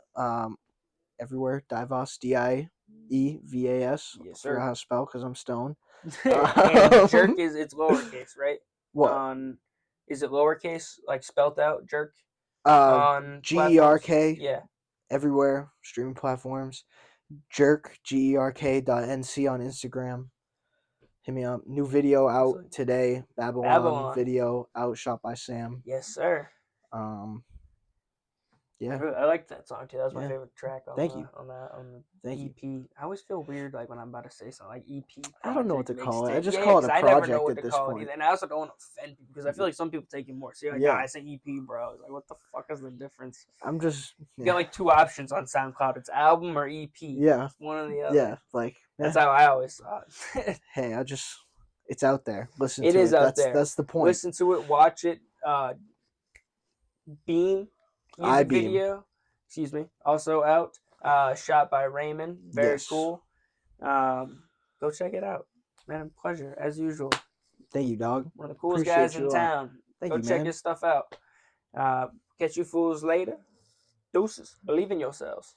everywhere. Dievas, DIEVAS. Yes, sir. I forgot how to spell because I'm stoned. And Jerk it's lowercase, right? What? Is it lowercase, like spelt out, Jerk? On GERK. Yeah. Everywhere, streaming platforms. Gerk, GERK.NC on Instagram. Hit me up. New video out today. Babylon video out, shot by Sam. Yes, sir. Yeah. I like that song too. That was my favorite track on Thank you. On the EP. I always feel weird like when I'm about to say something like EP. I don't know what to call it. I just call it a project at this point. And I also don't want to offend people because I feel like some people take it more seriously. Like, I say EP, bro. It's like, what the fuck is the difference? I'm just... You got like 2 options on SoundCloud. It's album or EP. Yeah. It's one or the other. Yeah, like... That's how I always thought. Hey, it's out there. Listen to it. It is out there. That's the point. Listen to it. Watch it. Beam. Music video. Excuse me. Also out. Shot by Raymond. Very cool. Go check it out. Man, a pleasure as usual. Thank you, dog. One of the coolest guys in town. Go check his stuff out. Catch you fools later. Deuces. Believe in yourselves.